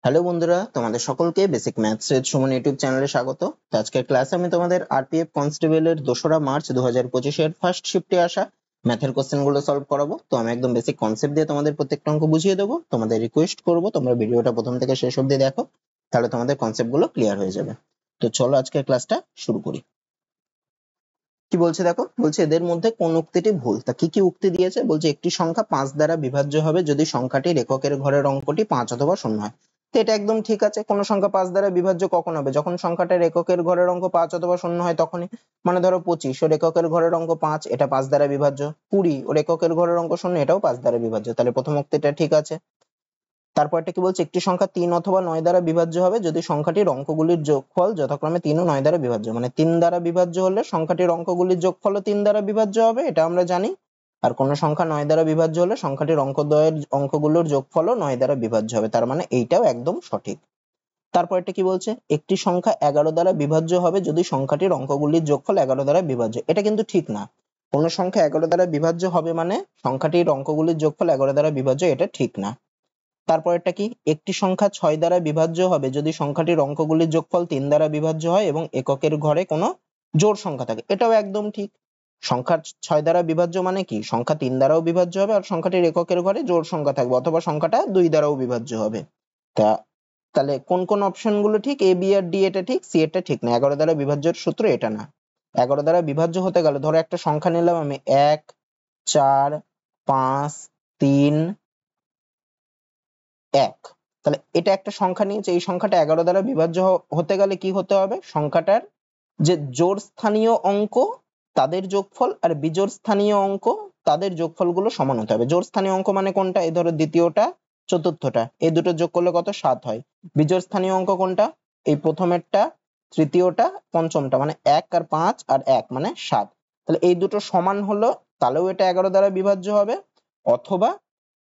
Hello বন্ধুরা, তোমাদের সকলকে বেসিক ম্যাথস এর সুমন ইউটিউব চ্যানেলে স্বাগত। তো আজকের ক্লাসে আমি তোমাদের আরপিএফ কনস্টেবলের 2রা মার্চ 2025 এর ফার্স্ট শিফটে আসা ম্যাথের কোশ্চেন গুলো সলভ করাবো। তো আমি একদম বেসিক কনসেপ্ট দিয়ে তোমাদের প্রত্যেকটা অঙ্ক বুঝিয়ে দেবো। তোমাদের রিকোয়েস্ট করবো তোমরা ভিডিওটা প্রথম থেকে শেষ অবধি দেখো, তাহলে তোমাদের কনসেপ্ট গুলো ক্লিয়ার হয়ে যাবে। তো চলো আজকের ক্লাসটা শুরু করি। কি বলছে দেখো, বলছে এদের মধ্যে কোন উক্তিটি ভুল। তা কি কি উক্তি দিয়েছে? বলছে একটি সংখ্যা 5 দ্বারা বিভাজ্য হবে যদি সংখ্যাটির এককের ঘরের অঙ্কটি 5 অথবা 0 হয়। তো এটা একদম ঠিক আছে। কোন সংখ্যা 5 দ্বারা বিভাজ্য কখন হবে? যখন সংখ্যাটার এককের ঘরের অঙ্ক 5 অথবা 0 হয় তখনই। মানে ধরো 25 ওর এককের ঘরের অঙ্ক 5, এটা 5 দ্বারা বিভাজ্য। 20 ওর এককের ঘরের অঙ্ক 0, এটাও 5 দ্বারা বিভাজ্য। তাহলে প্রথম উক্তিটা ঠিক আছে। তারপরটা কি বলছে? একটি সংখ্যা 3 অথবা 9 দ্বারা বিভাজ্য হবে যদি সংখ্যাটির অঙ্কগুলির যোগফল যথাক্রমে 3 ও 9 দ্বারা বিভাজ্য। মানে 3 দ্বারা বিভাজ্য হলে সংখ্যাটির অঙ্কগুলির যোগফলও 3 দ্বারা বিভাজ্য হবে, এটা আমরা জানি। আর কোন সংখ্যা 9 দ্বারা বিভাজ্য হলে সংখ্যাটির অঙ্কদ্বয়ের অঙ্কগুলোর যোগফলও 9 দ্বারা বিভাজ্য হবে। তার মানে এইটাও একদম সঠিক। তারপরটা কি বলছে? একটি সংখ্যা 11 দ্বারা বিভাজ্য হবে যদি সংখ্যাটির অঙ্কগুলির যোগফল 11 দ্বারা বিভাজ্য। এটা কিন্তু ঠিক না। কোন সংখ্যা 11 দ্বারা বিভাজ্য হবে মানে সংখ্যাটির অঙ্কগুলির যোগফল 11 দ্বারা বিভাজ্য, এটা ঠিক না। তারপরেরটা কি? একটি সংখ্যা 6 দ্বারা বিভাজ্য হবে যদি সংখ্যাটির অঙ্কগুলির যোগফল 3 দ্বারা বিভাজ্য হয় এবং এককের ঘরে কোনো জোড় সংখ্যা থাকে। এটাও একদম ঠিক। সংখ্যা 6 দ্বারা বিভাজ্য মানে কি? সংখ্যা 3 দ্বারাও বিভাজ্য হবে আর সংখ্যাটির এককের ঘরে জোড় সংখ্যা থাকবে, অথবা সংখ্যাটা 2 দ্বারাও বিভাজ্য হবে। তাহলে কোন কোন অপশন গুলো ঠিক? এ, বি আর ডি এটা ঠিক, সি এটা ঠিক না। 11 দ্বারা বিভাজ্যের সূত্র এটা না। 11 দ্বারা বিভাজ্য হতে গেলে ধরো একটা সংখ্যা নিলাম আমি 1, 4, 5, 3, 1। তাহলে এটা একটা সংখ্যা নিয়েছে, এই সংখ্যাটা 11 দ্বারা বিভাজ্য হতে গেলে কি হতে হবে? সংখ্যাটার যে জোড় স্থানীয় অঙ্ক তাদের যোগফল আর বিজোড় স্থানীয় অঙ্ক তাদের যোগফলগুলো সমান হতে হবে। জোড় স্থানীয় অঙ্ক মানে কোনটা? এই ধরো দ্বিতীয়টা, চতুর্থটা, এই দুটো যোগ করলে কত? 7 হয়। বিজোড় স্থানীয় অঙ্ক কোনটা? এই প্রথমেরটা, তৃতীয়টা, পঞ্চমটা, মানে 1 আর 5 আর 1 মানে 7। তাহলে এই দুটো সমান হলো, তাহলেও এটা 11 দ্বারা বিভাজ্য হবে। অথবা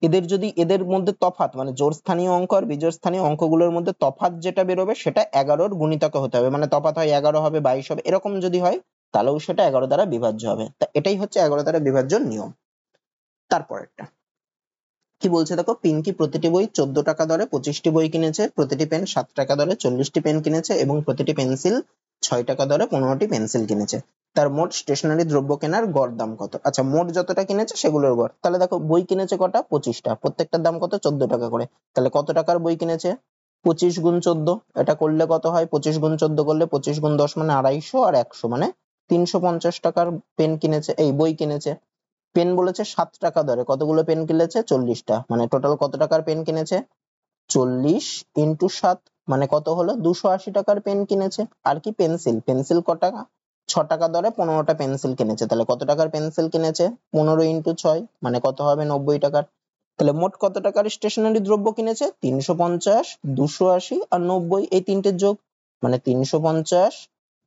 এদের যদি এদের মধ্যে তফাৎ মানে জোড় স্থানীয় অঙ্ক আর বিজোড় স্থানীয় অঙ্কগুলোর মধ্যে তফাৎ যেটা বেরোবে সেটা 11-র গুণিতকে হতে হবে। মানে তফাৎ হয় 11 হবে 22 হবে, এরকম যদি হয় তাহলেও সেটা 11 দ্বারা বিভাজ্য হবে। তা এটাই হচ্ছে 11 দ্বারা বিভাজ্যের নিয়ম। তারপরেরটা কি বলছে দেখো, পিঙ্কি প্রতিটি বই 14 টাকা দরে 25টি বই কিনেছে, প্রতিটি পেন 7 টাকা দরে 40টি পেন কিনেছে এবং প্রতিটি পেন্সিল 6 টাকা দরে 15টি পেন্সিল কিনেছে। তার মোট স্টেশনারি দ্রব্য কেনার গড় দাম কত? আচ্ছা, মোট যতটা কিনেছে সেগুলোর গড়। তাহলে দেখো বই কিনেছে কটা? 25টা, প্রত্যেকটার দাম কত? 14 টাকা করে। তাহলে কত টাকার বই কিনেছে? 25 গুণ 14, এটা করলে কত হয়? 25 গুণ 14 করলে 25 গুণ 10 মানে 250 আর 100 মানে 350 টাকার পেন কিনেছে, এই বই কিনেছে। পেন বলেছে 7 টাকা দরে, কতগুলো পেন কিনেছে? 40টা, মানে টোটাল কত টাকার পেন কিনেছে? 40 ইন্টু 7 মানে কত হলো? 280 টাকার পেন কিনেছে। আর কি পেন্সিল, পেন্সিল ক টাকা? 6 টাকা দরে 15টা পেন্সিল কিনেছে। তাহলে কত টাকার পেন্সিল কিনেছে? 15 ইন্টু 6 মানে কত হবে? 90 টাকার। তাহলে মোট কত টাকার স্টেশনারি দ্রব্য কিনেছে? 350, 280 আর 90, এই তিনটের যোগ, মানে 350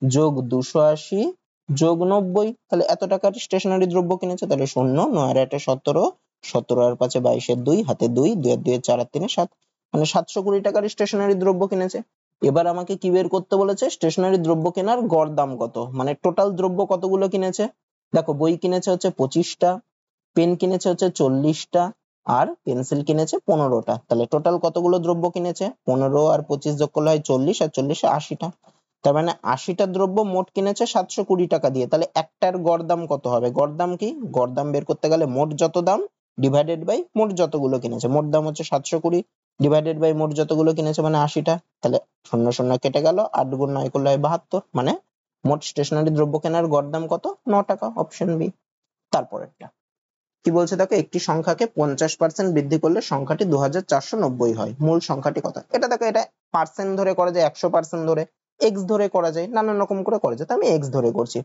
যোগ 280 যোগ 90। তাহলে এত টাকার স্টেশনারি দ্রব্য কিনেছে। তাহলে 0, 9 আর 8 17, 17 আর 5 22 এর 2, হাতে 2, 2 আর 2 4 আর 3 7, মানে 720 টাকার স্টেশনারি দ্রব্য কিনেছে। এবার আমাকে কি বের করতে বলেছে? স্টেশনারি দ্রব্য কেনার গড় দাম কত, মানে টোটাল দ্রব্য কতগুলো কিনেছে। দেখো বই কিনেছে হচ্ছে 25টা, পেন কিনেছে হচ্ছে 40টা আর পেন্সিল কিনেছে 15টা। তাহলে টোটাল কতগুলো দ্রব্য কিনেছে? 15 আর 25 যোগ করলে হয় 40 আর 40 80টা। তার মানে 80টা দ্রব্য মোট কিনেছে 720 টাকা দিয়ে। তাহলে একটার গড় দাম কত হবে? গড় দাম কি? গড় দাম বের করতে গেলে মোট যত দাম ডিভাইডেড বাই মোট যতগুলো কিনেছে। মোট দাম হচ্ছে 720 ডিভাইডেড বাই মোট যতগুলো কিনেছে মানে 80টা। তাহলে 0 0 কেটে গেল, 8 গুণ 9 করলে হয় 72, মানে মোট স্টেশনারি দ্রব্য কেনার গড় দাম কত? 9 টাকা, অপশন বি। তারপরেরটা কি বলছে দেখো, একটি সংখ্যাকে 50% বৃদ্ধি করলে সংখ্যাটি 2490 হয়, মূল সংখ্যাটি কত? এটা দেখো, এটা পার্সেন্ট ধরে করা যায়, 100% ধরে, এক্স ধরে করা যায়, নানান রকম করে করা যায়। তো আমি এক্স ধরে করছি।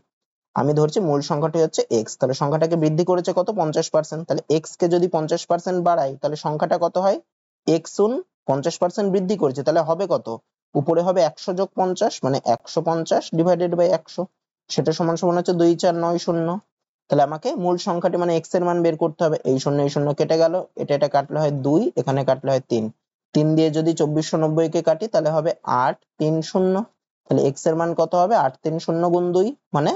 আমি ধরছি মূল সংখ্যাটি হচ্ছে এক্স, তাহলে সংখ্যাটাকে বৃদ্ধি করেছে কত? 50%। তাহলে এক্স কে যদি 50% বাড়াই তাহলে সংখ্যাটা কত হয়? এক্স গুণ 50% বৃদ্ধি করেছে, তাহলে হবে কত? উপরে হবে 100 যোগ 50 মানে 150 ডিভাইডেড বাই 100, সেটা সমান সমান হচ্ছে 2 4 9 0। তাহলে আমাকে মূল সংখ্যাটি মানে এক্স এর মান বের করতে হবে। এই শূন্য কেটে গেল, এটা কাটলে হয় 2, এখানে কাটলে হয় 3, 3 দিয়ে যদি 2490 কে কাটি তাহলে হবে 8 3 0। তাহলে এক্স এর মান কত হবে? 8 3 0 গুণ 2 মানে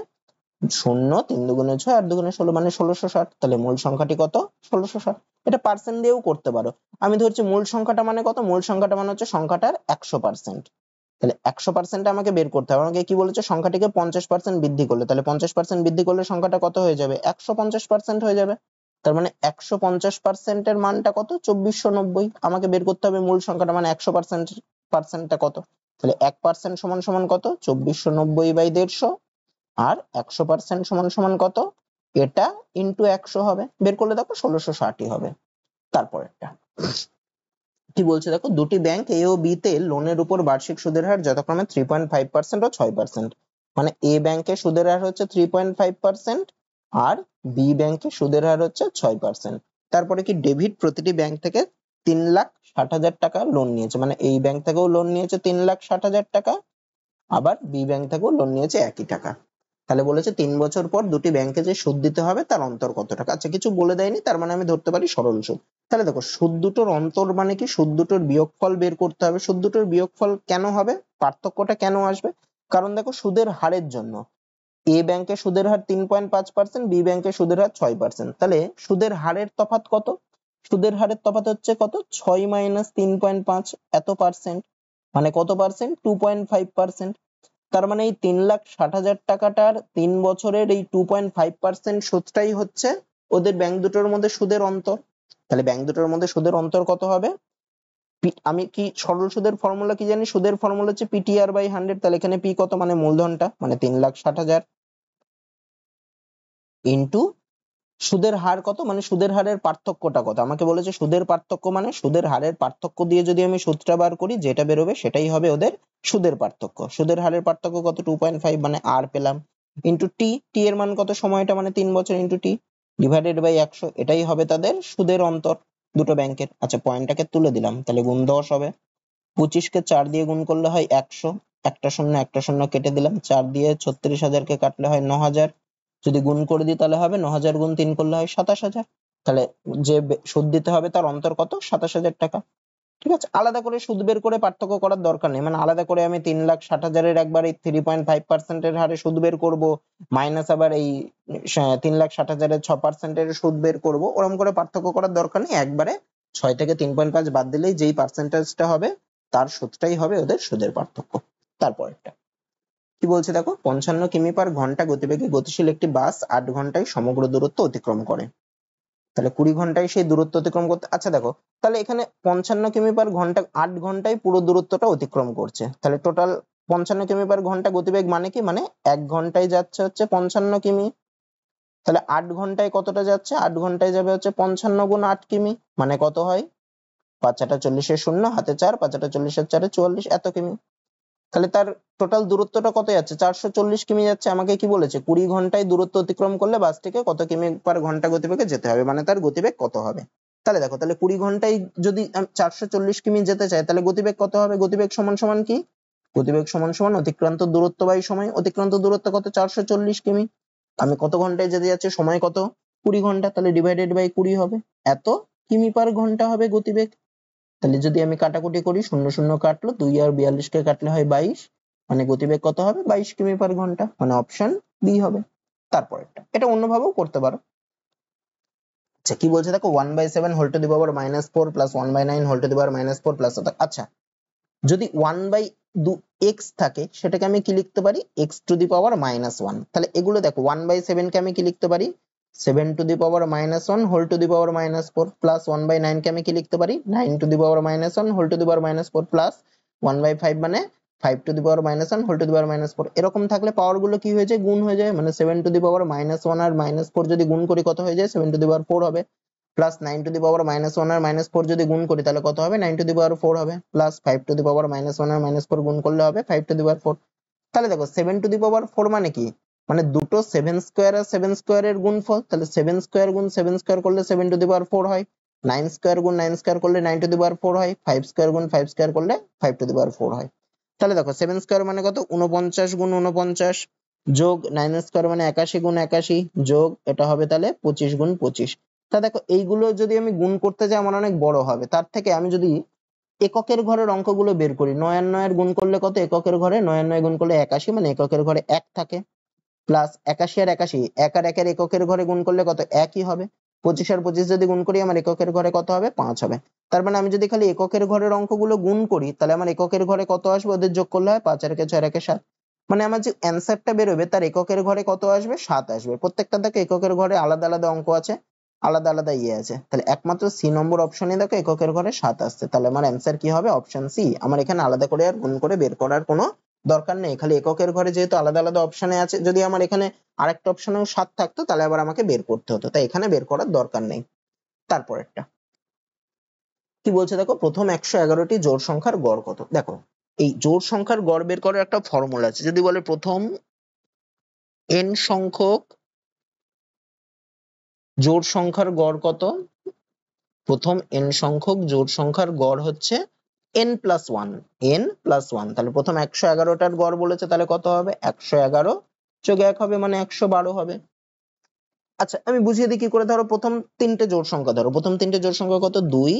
শূন্য, 3 দুগুণে 6, 8 দুগুণে 16 মানে 1660। তাহলে মূল সংখ্যাটি কত? 1660। এটা পার্সেন্ট দিয়েও করতে পারো। আমি ধরছি মূল সংখ্যাটা মানে কত? মূল সংখ্যাটা মানে হচ্ছে সংখ্যাটার 100%। তাহলে 100% আমাকে বের করতে হবে। আমাকে কি বলেছে? সংখ্যাটিকে 50% বৃদ্ধি করলে, তাহলে 50% বৃদ্ধি করলে সংখ্যাটা কত হয়ে যাবে? 150% হয়ে যাবে। তার মানে 150% এর মানটা কত? 2490। আমাকে বের করতে হবে মূল সংখ্যাটা মানে 100%টা কত। তাহলে 1% সমান সমান কত? 2490/150। আর 100% সমান সমান কত? এটা ইন্টু 100 হবে। বের করলে দেখো 1660 হবে। তারপরেরটা কি বলছে দেখো, দুটি ব্যাংক এ ও বি তে লোনের উপর বার্ষিক সুদের হার যথাক্রমে 3.5% ও 6%। মানে এ ব্যাংকে সুদের হার হচ্ছে 3.5% আর বি ব্যাংকে সুদের হার হচ্ছে 6%। তারপরে কি ডেভিড প্রতিটি ব্যাংক থেকে 3,60,000 টাকা লোন নিয়েছে। মানে এই ব্যাংক থেকেও লোন নিয়েছে 3,60,000 টাকা, আবার বি ব্যাংক থেকেও লোন নিয়েছে একই টাকা। তাহলে বলেছে 3 বছর পর দুটি ব্যাংকে যে সুদ দিতে হবে তার অন্তর কত টাকা। আচ্ছা, কিছু বলে দেয়নি, তার মানে আমি ধরতে পারি সরল সুদ। তাহলে দেখো, সুদ দুটোর অন্তর মানে কি? সুদ দুটোর বিয়োগফল বের করতে হবে। সুদ দুটোর বিয়োগফল কেন হবে? পার্থক্যটা কেন আসবে? কারণ দেখো, সুদের হারের জন্য এ ব্যাংকে সুদের হার 3.5%, বি ব্যাংকে সুদের হার 6%। তাহলে সুদের হারের তফাৎ কত? সুদের হারের তফাৎ হচ্ছে কত? 6 মাইনাস 3.5 এত পার্সেন্ট। মানে কত পার্সেন্ট? 2.5%। তার মানে এই 3,60,000 টাকাটার 3 বছরের এই 2.5% সুদটাই হচ্ছে ওদের ব্যাংক দুটোর মধ্যে সুদের অন্তর। তাহলে ব্যাংক দুটোর মধ্যে সুদের অন্তর কত হবে? আমি কি সরল সুদের ফর্মুলা কি জানি? সুদের ফর্মুলা হচ্ছে PTR/100। তাহলে এখানে পি কত? মানে মূলধনটা, মানে 3,60,000 ইন্টু সুদের হার কত? মানে সুদের হারের পার্থক্যটা কত। আমাকে বলেছে সুদের পার্থক্য মানে সুদের হারের পার্থক্য দিয়ে যদি আমি সুদটা বার করি, যেটা বেরোবে সেটাই হবে ওদের সুদের পার্থক্য। সুদের হারের পার্থক্য কত? 2.5, মানে আর পেলাম, ইন্টু টি। টি এর মান কত? সময়টা মানে 3 বছর, ইন্টু টি ডিভাইডেড বাই 100। এটাই হবে তাদের সুদের অন্তর দুটো ব্যাংকের। আচ্ছা, পয়েন্টটাকে তুলে দিলাম, তাহলে গুণ 10 হবে। 25 কে 4 দিয়ে গুণ করলে হয় 100, একটা শূন্য একটা শূন্য কেটে দিলাম, 4 দিয়ে 36,000 কে কাটলে হয় 9,000। যদি গুণ করে দিই তাহলে হবে 9,000 গুণ 3 করলে হয় 27,000। তাহলে যে সুদ দিতে হবে তার অন্তর কত? 27,000 টাকা। ঠিক আছে, আলাদা করে সুদ বের করে পার্থক্য করার দরকার নেই। মানে আলাদা করে আমি 3,60,000 এর একবার এই 3.5% এর হারে সুদ বের করব, মাইনাস আবার এই 3,60,000 এর 6% এর সুদ বের করব, ওরকম করে পার্থক্য করার দরকার নেই। একবারে 6 থেকে 3.5 বাদ দিলেই যেই পার্সেন্টেজটা হবে তার সুদটাই হবে ওদের সুদের পার্থক্য। তারপরেরটা কি বলছে দেখো, 55 কিমি পার ঘন্টা গতিবেগে গতিশীল একটি বাস 8 ঘন্টায় সমগ্র দূরত্ব অতিক্রম করে। তাহলে 20 ঘন্টায় সেই দূরত্ব অতিক্রম করতে, আচ্ছা দেখো, তাহলে এখানে 55 কিমি পার ঘন্টা 8 ঘন্টায় পুরো দূরত্বটা অতিক্রম করছে। তাহলে টোটাল 55 কিমি পার ঘন্টা গতিবেগ মানে কি? মানে 1 ঘন্টায় যাচ্ছে হচ্ছে 55 কিমি। তাহলে 8 ঘন্টায় কতটা যাচ্ছে? 8 ঘন্টায় যাবে হচ্ছে 55 গুণ 8 কিমি, মানে কত হয়? 5 40 শূন্য, হাতে 4, 5 40 4 44, এত কিমি। তাহলে তার টোটাল দূরত্বটা কত যাচ্ছে? 440 কিমি যাচ্ছে। আমাকে কি বলেছে? 20 ঘন্টায় দূরত্ব অতিক্রম করলে বাসটিকে কত কিমি পার ঘন্টা গতিবেগে যেতে হবে, মানে তার গতিবেগ কত হবে। তাহলে দেখো, তাহলে 20 ঘন্টায় যদি 440 কিমি যেতে চাই, তাহলে গতিবেগ কত হবে? গতিবেগ সমান সমান কি? গতিবেগ সমান সমান অতিক্রান্ত দূরত্ব বাই সময়। অতিক্রান্ত দূরত্ব কত? 440 কিমি। আমি কত ঘন্টায় যেতে যাচ্ছি, সময় কত? 20 ঘন্টা। তাহলে ডিভাইডেড বাই 20 হবে, এত কিমি পার ঘন্টা হবে গতিবেগ। তাহলে যদি আমি কাটাকুটি করি, শূন্য শূন্য কাটলো, 2 আর 42 কে কাটলে হয় 22, মানে গতিবেগ কত হবে? 22 কিমি পার ঘন্টা, মানে অপশন বি হবে। তারপরেরটা এটা অন্যভাবেও করতে পারো। আচ্ছা, কি বলছে দেখো, 1/7 whole to the power -4 plus 1/9 whole to the power -4 plus. আচ্ছা, যদি 1/x থাকে সেটাকে আমি কি লিখতে পারি? x two the power -1। তাহলে এগুলো দেখো, 1/7 কে আমি কি লিখতে পারি? 7 to the power -1 whole to the power -4 plus 1/9 কে আমি কি লিখতে পারি? 9 to the power -1 whole to the power -4 plus 1/5, মানে 5 to the power -1 whole to the power -4। এরকম থাকলে পাওয়ার গুলো কি হয়ে যায়? গুণ হয়ে যায়। মানে 7 টু দি পাওয়ার -1 আর -4 যদি গুণ করি কত হয়ে যায়? 7 টু দি পাওয়ার 4 হবে। প্লাস 9 টু দি পাওয়ার -1 আর -4 যদি গুণ করি তাহলে কত হবে? 9 টু দি পাওয়ার 4 হবে। প্লাস 5 টু দি পাওয়ার -1 আর -4 গুণ করলে হবে 5 টু দি পাওয়ার 4। তাহলে দেখো, 7 টু দি পাওয়ার 4 মানে কি? মানে দুটো 7 স্কয়ার আর 7 স্কয়ার এর গুণফল। তাহলে 7 স্কয়ার গুণ 7 স্কয়ার করলে 7 টু দি পাওয়ার 4 হয়। 9 স্কয়ার গুণ 9 স্কয়ার করলে 9 টু দি পাওয়ার 4 হয়। 5 স্কয়ার গুণ 5 স্কয়ার করলে 5 টু দি পাওয়ার 4 হয়। তাহলে দেখো, 7 স্কয়ার মানে কত? 49 গুণ 49 যোগ 9 স্কয়ার মানে 81 গুণ 81 যোগ এটা হবে তাহলে 25 গুণ 25। তা দেখো, এইগুলো যদি আমি গুণ করতে যাই আমার অনেক বড় হবে। তার থেকে আমি যদি এককের ঘরের অঙ্কগুলো বের করি, 9 আর 9 এর গুণ করলে কত? এককের ঘরে 9 আর 9 গুণ করলে 81, মানে এককের ঘরে 1 থাকে। প্লাস 81 আর 81, 1 আর 1 এর এককের ঘরে গুণ করলে কত? একই হবে। 25 আর 25 যদি গুণ করি আমার এককের ঘরে কত হবে? 5 হবে। তার মানে আমি যদি খালি এককের ঘরের অঙ্কগুলো গুণ করি তাহলে আমার এককের ঘরে কত আসবে? ওদের যোগ করলে হয় 5 আর 1 6 আর 1 7। মানে আমার যে অ্যান্সারটা বেরোবে তার এককের ঘরে কত আসবে? 7 আসবে। প্রত্যেকটা দেখো এককের ঘরে আলাদা আলাদা অঙ্ক আছে, আলাদা আলাদা ইয়ে আছে, তাহলে একমাত্র সি নম্বর অপশনে দেখো এককের ঘরে 7 আসছে। তাহলে আমার অ্যান্সার কি হবে? Option C. আমার এখানে আলাদা করে আর গুণ করে বের করার কোনো দরকার নেই, খালি এককের ঘরে যেহেতু আলাদা আলাদা অপশনে আছে, যদি আমার এখানে আরেকটা অপশনেও 7 থাকতো তাহলে আবার আমাকে বের করতে হতো, তাই এখানে বের করার দরকার নেই। তারপরেরটা কি বলছে দেখো, প্রথম 111টি জোড় সংখ্যার গড় কত? দেখো এই জোড় সংখ্যার গড় বের করার একটা ফর্মুলা আছে। যদি বলে প্রথম n সংখ্যক জোড় সংখ্যার গড় কত, প্রথম n সংখ্যক জোড় সংখ্যার গড় হচ্ছে n plus one, n plus one. তাহলে প্রথম 111টার গড় বলেছে, তাহলে কত হবে? 111 যোগ 1 হবে মানে 112 হবে। আচ্ছা আমি বুঝিয়ে দিই কি করে। ধরো প্রথম তিনটে জোড় সংখ্যা, ধরো প্রথম তিনটে জোড় সংখ্যা কত? 2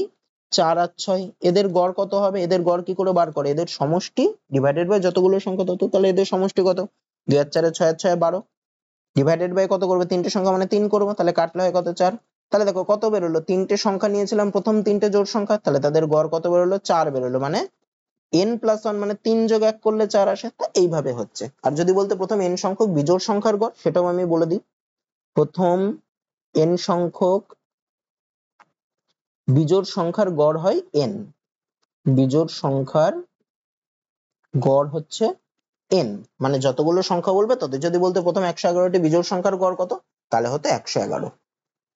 4 আর 6। এদের গড় কত হবে? এদের গড় কি করে বার করে? এদের সমষ্টি ডিভাইডেড বাই যতগুলো সংখ্যা তত। তাহলে এদের সমষ্টি কত? 2 আর 4 6 আর 6 12 ডিভাইডেড বাই কত করবে? তিনটে সংখ্যা মানে 3 করবো, তাহলে কাটলে হয় কত? 4। তাহলে দেখো কত বেরোলো? তিনটে সংখ্যা নিয়েছিলাম প্রথম তিনটে জোড় সংখ্যা, তাহলে তাদের গড় কত বেরোলো? 4 বেরোলো। মানে n প্লাস ওয়ান মানে 3 যোগ 1 করলে 4 আসে। তা এইভাবে হচ্ছে। আর যদি বলতে প্রথম n সংখ্যক বিজোড় সংখ্যার গড়, সেটাও আমি বলে দিই। প্রথম n সংখ্যক বিজোড় সংখ্যার গড় হয় n, বিজোড় সংখ্যার গড় হচ্ছে n, মানে যতগুলো সংখ্যা বলবে তত। যদি বলতে প্রথম 111টি বিজোড় সংখ্যার গড় কত, তাহলে হতো 111।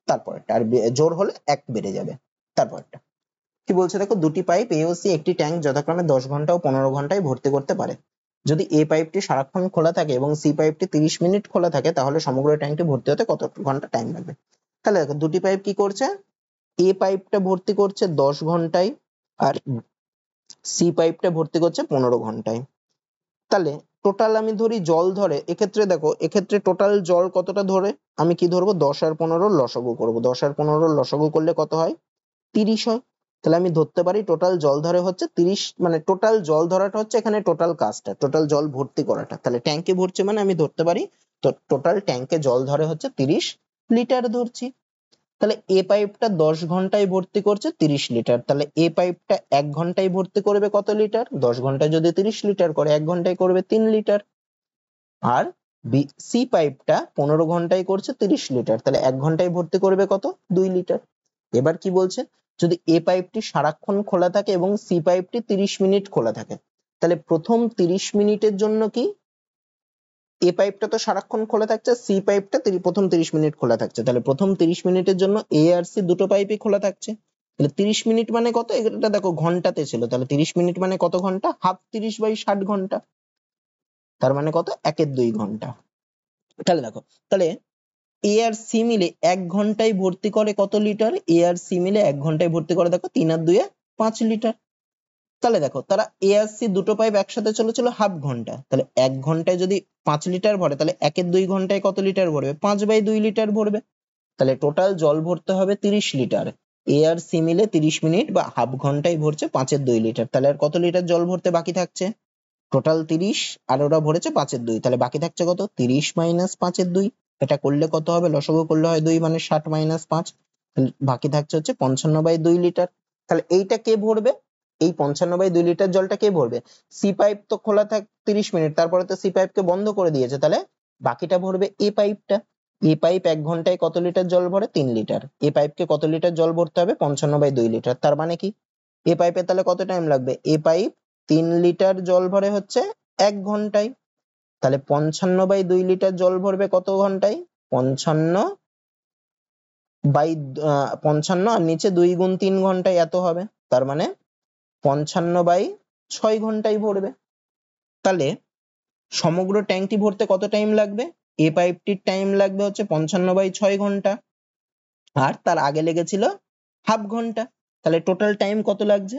তারপরে আর জোড় হলে 1 বেড়ে যাবে। তারপরটা কি বলছে দেখো, দুটি পাইপ এ ও সি একটি ট্যাঙ্ক যথাক্রমে 10 ঘন্টা ও 15 ঘন্টায় ভর্তি করতে পারে। যদি এ পাইপটি সারাক্ষণ খোলা থাকে এবং সি পাইপটি 30 মিনিট খোলা থাকে তাহলে সমগ্র ট্যাঙ্কটি ভর্তি হতে কত ঘন্টা টাইম লাগবে? তাহলে দেখো দুটি পাইপ কি করছে, এ পাইপটা ভর্তি করছে 10 ঘন্টায় আর সি পাইপটা ভর্তি করছে 15 ঘন্টায়। তাহলে টোটাল আমি ধরি জল ধরে, এক্ষেত্রে দেখো এক্ষেত্রে টোটাল জল কতটা ধরে, আমি কি ধরবো? 10 আর 15 লসাগু করবো। 10 আর 15 লসাগু করলে কত হয়? 30 হয়। তাহলে আমি ধরতে পারি টোটাল জল ধরে হচ্ছে 30, মানে টোটাল জল ধরাটা হচ্ছে এখানে টোটাল কাজটা, টোটাল জল ভর্তি করাটা। তাহলে ট্যাঙ্কে ভরছে মানে আমি ধরতে পারি তো টোটাল ট্যাঙ্কে জল ধরে হচ্ছে 30 লিটার ধরছি। তাহলে এ পাইপটা 10 ঘন্টায় ভর্তি করছে 30 লিটার, তাহলে এ পাইপটা 1 ঘন্টায় ভর্তি করবে কত লিটার? 10 ঘন্টায় যদি 30 লিটার করে 1 ঘন্টায় করবে 3 লিটার। আর সি পাইপটা 15 ঘন্টায় করছে 30 লিটার, তাহলে 1 ঘন্টায় ভর্তি করবে কত? 2 লিটার। এবার কি বলছে, যদি এ পাইপটি সারাক্ষণ খোলা থাকে এবং সি পাইপটি 30 মিনিট খোলা থাকে, তাহলে প্রথম 30 মিনিটের জন্য কি এ পাইপটা তো সারাক্ষণ খোলা থাকছে, সি পাইপটা প্রথম 30 মিনিট খোলা থাকছে, তাহলে প্রথম 30 মিনিটের জন্য এ আর সি দুটো পাইপই খোলা থাকছে। তাহলে 30 মিনিট মানে কত? এটা দেখো ঘন্টাতে ছিল, তাহলে 30 মিনিট মানে কত ঘন্টা? হাফ 30/60 ঘন্টা, তার মানে কত? 1/2 ঘন্টা। তাহলে দেখো, তাহলে এ আর সি মিলে 1 ঘন্টায় ভর্তি করে কত লিটার? এ আর সি মিলে 1 ঘন্টায় ভর্তি করে দেখো 3 আর 2 5 লিটার। তাহলে দেখো তারা এ আর সি দুটো পাইপ একসাথে চলেছিল হাফ ঘন্টা, তাহলে 1 ঘন্টায় যদি 5 লিটার ভরে তাহলে 1/2 ঘন্টায় কত লিটার ভরবে? 5/2 লিটার ভরবে। তাহলে টোটাল জল ভরতে হবে 30 লিটার। এ আর সি মিলে 30 মিনিট বা হাফ ঘন্টায় ভরছে 5/2 লিটার, তাহলে আর কত লিটার জল ভরতে বাকি থাকছে? টোটাল 30 আর ওরা ভরেছে 5/2, তাহলে বাকি থাকছে কত? 30 মাইনাস 5/2। এটা করলে কত হবে? লসাগু করলে হয় 2, মানে 60 মাইনাস 5, বাকি থাকছে হচ্ছে 55/2 লিটার। তাহলে এইটা কে ভরবে? এই 55/2 লিটার জলটা কে ভরবে? সি পাইপ তো খোলা থাক 30 মিনিট, তারপরে তো সি পাইপকে বন্ধ করে দিয়েছে, তাহলে বাকিটা ভরবে এ পাইপটা। এ পাইপ 1 ঘন্টায় কত লিটার জল ভরে? 3 লিটার। এ পাইপকে কত লিটার জল ভরতে হবে? 55/2 লিটার। তার মানে কি এ পাইপে তাহলে কত টাইম লাগবে? এ পাইপ 3 লিটার জল ভরে হচ্ছে 1 ঘন্টায়, তাহলে 55/2 লিটার জল ভরবে কত ঘন্টায়? 55 আর নিচে 2 গুণ 3 ঘন্টায় এত হবে, তার মানে 55/6 ঘন্টায় ভরবে। তাহলে সমগ্র ট্যাঙ্কটি ভরতে কত টাইম লাগবে? এ পাইপটির টাইম লাগবে হচ্ছে 55/6 ঘন্টা, আর তার আগে লেগেছিল হাফ ঘন্টা। তাহলে টোটাল টাইম কত লাগছে?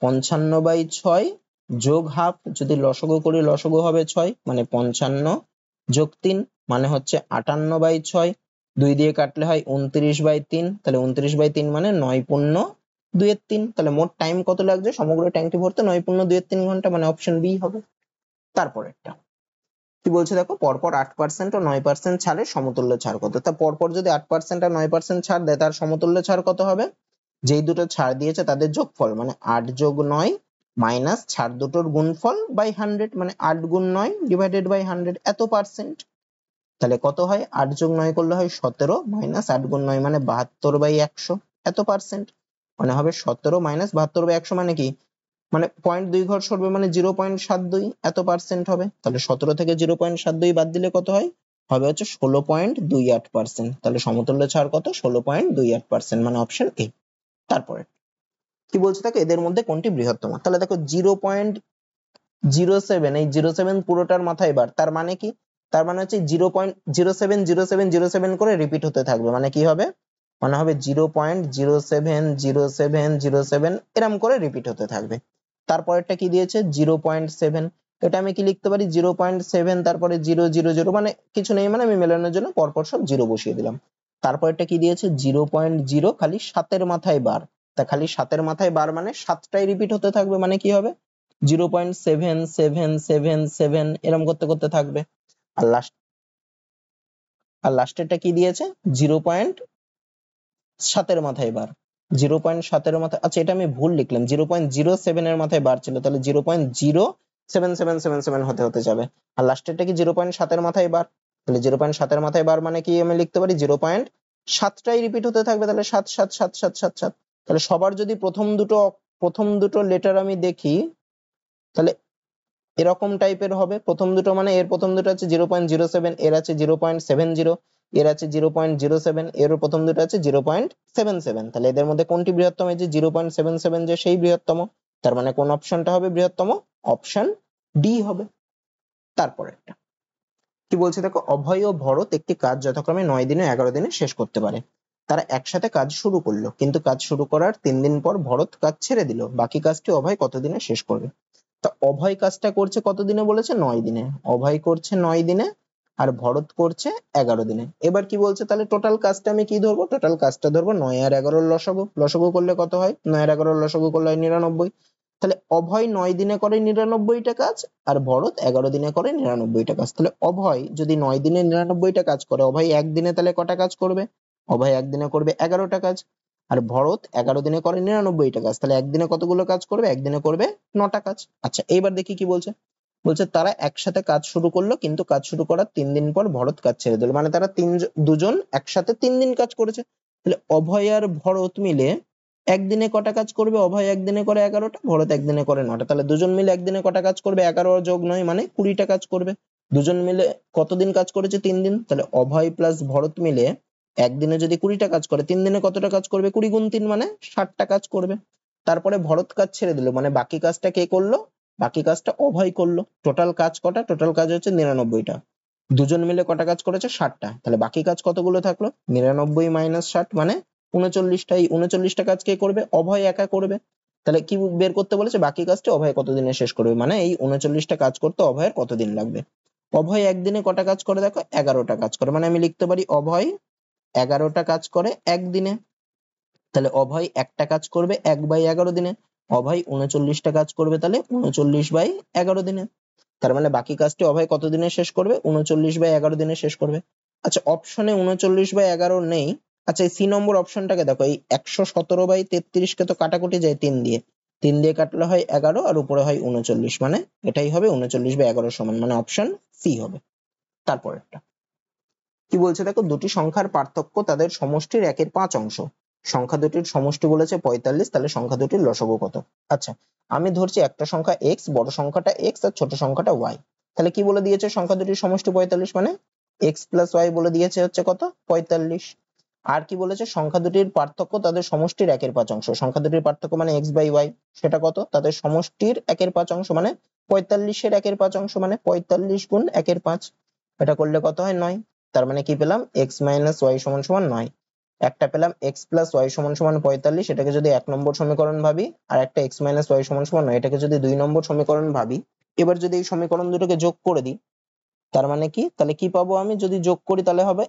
55/6 যোগ হাফ, যদি লসাগু করি লসাগু হবে 6, মানে 55 যোগ 3 মানে হচ্ছে 58/6, 2 দিয়ে কাটলে হয় 29/3, তাহলে 29/3 মানে 9×2/3। তাহলে মোট টাইম কত লাগছে সমগ্র ট্যাঙ্কটি ভরতে? 9×2/3 ঘন্টা, মানে অপশন বি হবে। তারপরেরটা কি বলছে দেখো, পরপর 8% ও 9% ছাড়ের সমতুল্য ছাড় কত। তা পরপর যদি 8% আর 9% ছাড় দেয় তার সমতুল্য ছাড় কত হবে? যেই দুটো ছাড় দিয়েছে তাদের যোগফল মানে 8 যোগ 9 মাইনাস ছাড় দুটোর গুণফল বাই 100 মানে 8 গুণ 9 ডিভাইডেড বাই 100 এত পার্সেন্ট। তাহলে কত হয়? 8 যোগ 9 করলে হয় 17 মাইনাস 8 গুণ 9 মানে 72 বাই 100 এত পার্সেন্ট। মানে হবে 17 মাইনাস 72 বাই 100 মানে কি? মানে 0.2 ঘর সরবে মানে 0.72 এত পার্সেন্ট হবে। তাহলে 17 থেকে 0.72 বাদ দিলে কত হয়? হবে হচ্ছে 16.28%। তাহলে সমতুল্য ছাড় কত? 16.28% মানে অপশন এ। তারপরে কি বলছে দেখো, এদের মধ্যে কোনটি বৃহত্তম। তাহলে দেখো 0.07, এই 07 পুরোটার মাথায় বার, তার মানে কি? তার মানে হচ্ছে 0.070707 করে রিপিট হতে থাকবে, মানে কি হবে? মানে হবে 0.070707 এরম করে রিপিট হতে থাকবে। তারপরেরটা কি দিয়েছে? 0.7, এটা আমি কি লিখতে পারি? 0.7 তারপরে 000 মানে কিছু নেই, মানে আমি মেলানোর জন্য পরপর সব জিরো বসিয়ে দিলাম। তারপরেরটা কি দিয়েছে? 0.0 খালি 7 এর মাথায় বার। তা খালি 7 এর মাথায় বার মানে 7টাই রিপিট হতে থাকবে, মানে কি হবে? 0.7777 এরকম করতে করতে থাকবে। আর লাস্টেরটা কি দিয়েছে? 0.7 এর মাথায় বার। 0.7 এর মাথায়, আচ্ছা এটা আমি ভুল লিখলাম, 0.07 এর মাথায় বার ছিল, তাহলে 0.07777 হতে হতে যাবে। আর লাস্টেরটা কি 0.7 এর মাথায় বার, তাহলে 0.7 এর মাথায় বার মানে কি আমি লিখতে পারি? 0.7টাই রিপিট হতে থাকবে, তাহলে 7 7 7 7 7 7। তাহলে সবার যদি প্রথম দুটো লেটার আমি দেখি, তাহলে এরকম টাইপের হবে। প্রথম দুটো মানে এর প্রথম দুটো আছে 0.07, এর আছে 0.70, এর আছে 0.07, এর প্রথম দুটো আছে 0.77। তাহলে এদের মধ্যে কোনটি বৃহত্তম? এই যে 0.77 যে সেই বৃহত্তম, তার মানে কোন অপশনটা হবে বৃহত্তম? অপশন ডি হবে। তারপরে কি বলছে দেখো, অভয় ও ভরত একটি কাজ যথাক্রমে 9 দিনে 11 দিনে শেষ করতে পারে। তারা একসাথে কাজ শুরু করলো, কিন্তু কাজ শুরু করার 3 দিন পর ভরত কাজ ছেড়ে দিল। বাকি কাজটি অভয় কত দিনে শেষ করবে? তা অভয় কাজটা করছে কত দিনে বলেছে? 9 দিনে। অভয় করছে 9 দিনে আর ভরত করছে 11 দিনে। এবার কি বলছে, তাহলে টোটাল কাজটা আমি কি ধরবো? টোটাল কাজটা ধরবো 9 আর 11 এর লসাগু। লসাগু করলে কত হয়? 9 আর 11 এর লসাগু করলে হয় 99। তাহলে অভয় 9 দিনে করে 99টা কাজ আর ভরত 11 দিনে করে 99টা কাজ। তাহলে অভয় যদি 9 দিনে 99টা কাজ করে, অভয় একদিনে তাহলে কটা কাজ করবে? অভয় একদিনে করবে 11টা কাজ। আর ভরত 11 দিনে করে 99টা কাজ, তাহলে একদিনে কতগুলো কাজ করবে? একদিনে করবে 9টা কাজ। আচ্ছা এইবার দেখি কি বলছে। বলছে তারা একসাথে কাজ শুরু করলো, কিন্তু কাজ শুরু করার 3 দিন পর ভরত কাজ ছেড়ে দিল। মানে তারা দুজন একসাথে 3 দিন কাজ করেছে। তাহলে অভয় আর ভরত মিলে একদিনে কটা কাজ করবে? অভয় একদিনে করে 11টা, ভরত একদিনে করে 9টা। তাহলে দুজন মিলে একদিনে কটা কাজ করবে? 11 যোগ 9 মানে 20টা কাজ করবে। দুজন মিলে কতদিন কাজ করেছে? 3 দিন। তাহলে অভয় প্লাস ভরত মিলে একদিনে যদি 20টা কাজ করে, 3 দিনে কতটা কাজ করবে? 20 গুণ 3 মানে 60টা কাজ করবে। তারপরে ভরত কাজ ছেড়ে দিল, মানে বাকি কাজটা কে করলো? বাকি কাজটা অভয় করলো। টোটাল কাজ কটা? টোটাল কাজ হচ্ছে 99টা। দুজন মিলে কটা কাজ করেছে? 60টা। তাহলে বাকি কাজ কতগুলো থাকলো? 99 মাইনাস 60 মানে 39টা। এই 39টা কাজ কে করবে? অভয় একা করবে। তাহলে কি বের করতে বলেছে? বাকি কাজটি অভয় কতদিনে শেষ করবে, মানে এই 39টা কাজ করতে অভয়ের কতদিন লাগবে। অভয় একদিনে কটা কাজ করে দেখো? 11টা কাজ করে, মানে আমি লিখতে পারি অভয় 11টা কাজ করে একদিনে। তাহলে অভয় একটা কাজ করবে 1/11 দিনে। অভয় 39টা কাজ করবে, তাহলে 39/11 দিনে। তার মানে বাকি কাজটি অভয় কত দিনে শেষ করবে? 39/11 দিনে শেষ করবে। আচ্ছা অপশনে 39/11 নেই। আচ্ছা এই সি নম্বর অপশনটাকে দেখো, এই 117/33 কে তো কাটাকুটি যায় 3 দিয়ে। 3 দিয়ে কাটলে হয় 11 আর উপরে হয় 39, মানে এটাই হবে 39/11 সমান, মানে অপশন সি হবে। তারপরেরটা কি বলছে দেখো, দুটি সংখ্যার পার্থক্য তাদের সমষ্টির 1/5 অংশ। সংখ্যা দুটির সমষ্টি বলেছে 45, তাহলে সংখ্যা দুটির লসাগু কত? আচ্ছা আমি ধরছি একটা সংখ্যা x, বড় সংখ্যাটা x আর ছোট সংখ্যাটা y। তাহলে কি বলে দিয়েছে? সংখ্যা দুটির সমষ্টি 45, মানে x প্লাস y বলে দিয়েছে হচ্ছে কত? 45। আর কি বলেছে? সংখ্যা দুটির পার্থক্য তাদের সমষ্টির 1/5 অংশ। সংখ্যা দুটির পার্থক্য মানে x বাই y, সেটা কত? তাদের সমষ্টির 1/5 অংশ মানে 45 এর 1/5 অংশ, মানে 45 গুণ 1/5। এটা করলে কত হয়? 9। তার মানে কি পেলাম? x মাইনাস y সমান সমান 9। একটা পেলাম x প্লাস y সমান সমান 45, এটাকে যদি 1 নম্বর সমীকরণ ভাবি, আর একটা x মাইনাস y সমান সমান 9 এটাকে যদি 2 নম্বর সমীকরণ ভাবি। এবার যদি এই সমীকরণ দুটোকে যোগ করে দিই, তার মানে কি? তাহলে কি পাবো আমি যদি যোগ করি? তাহলে হবে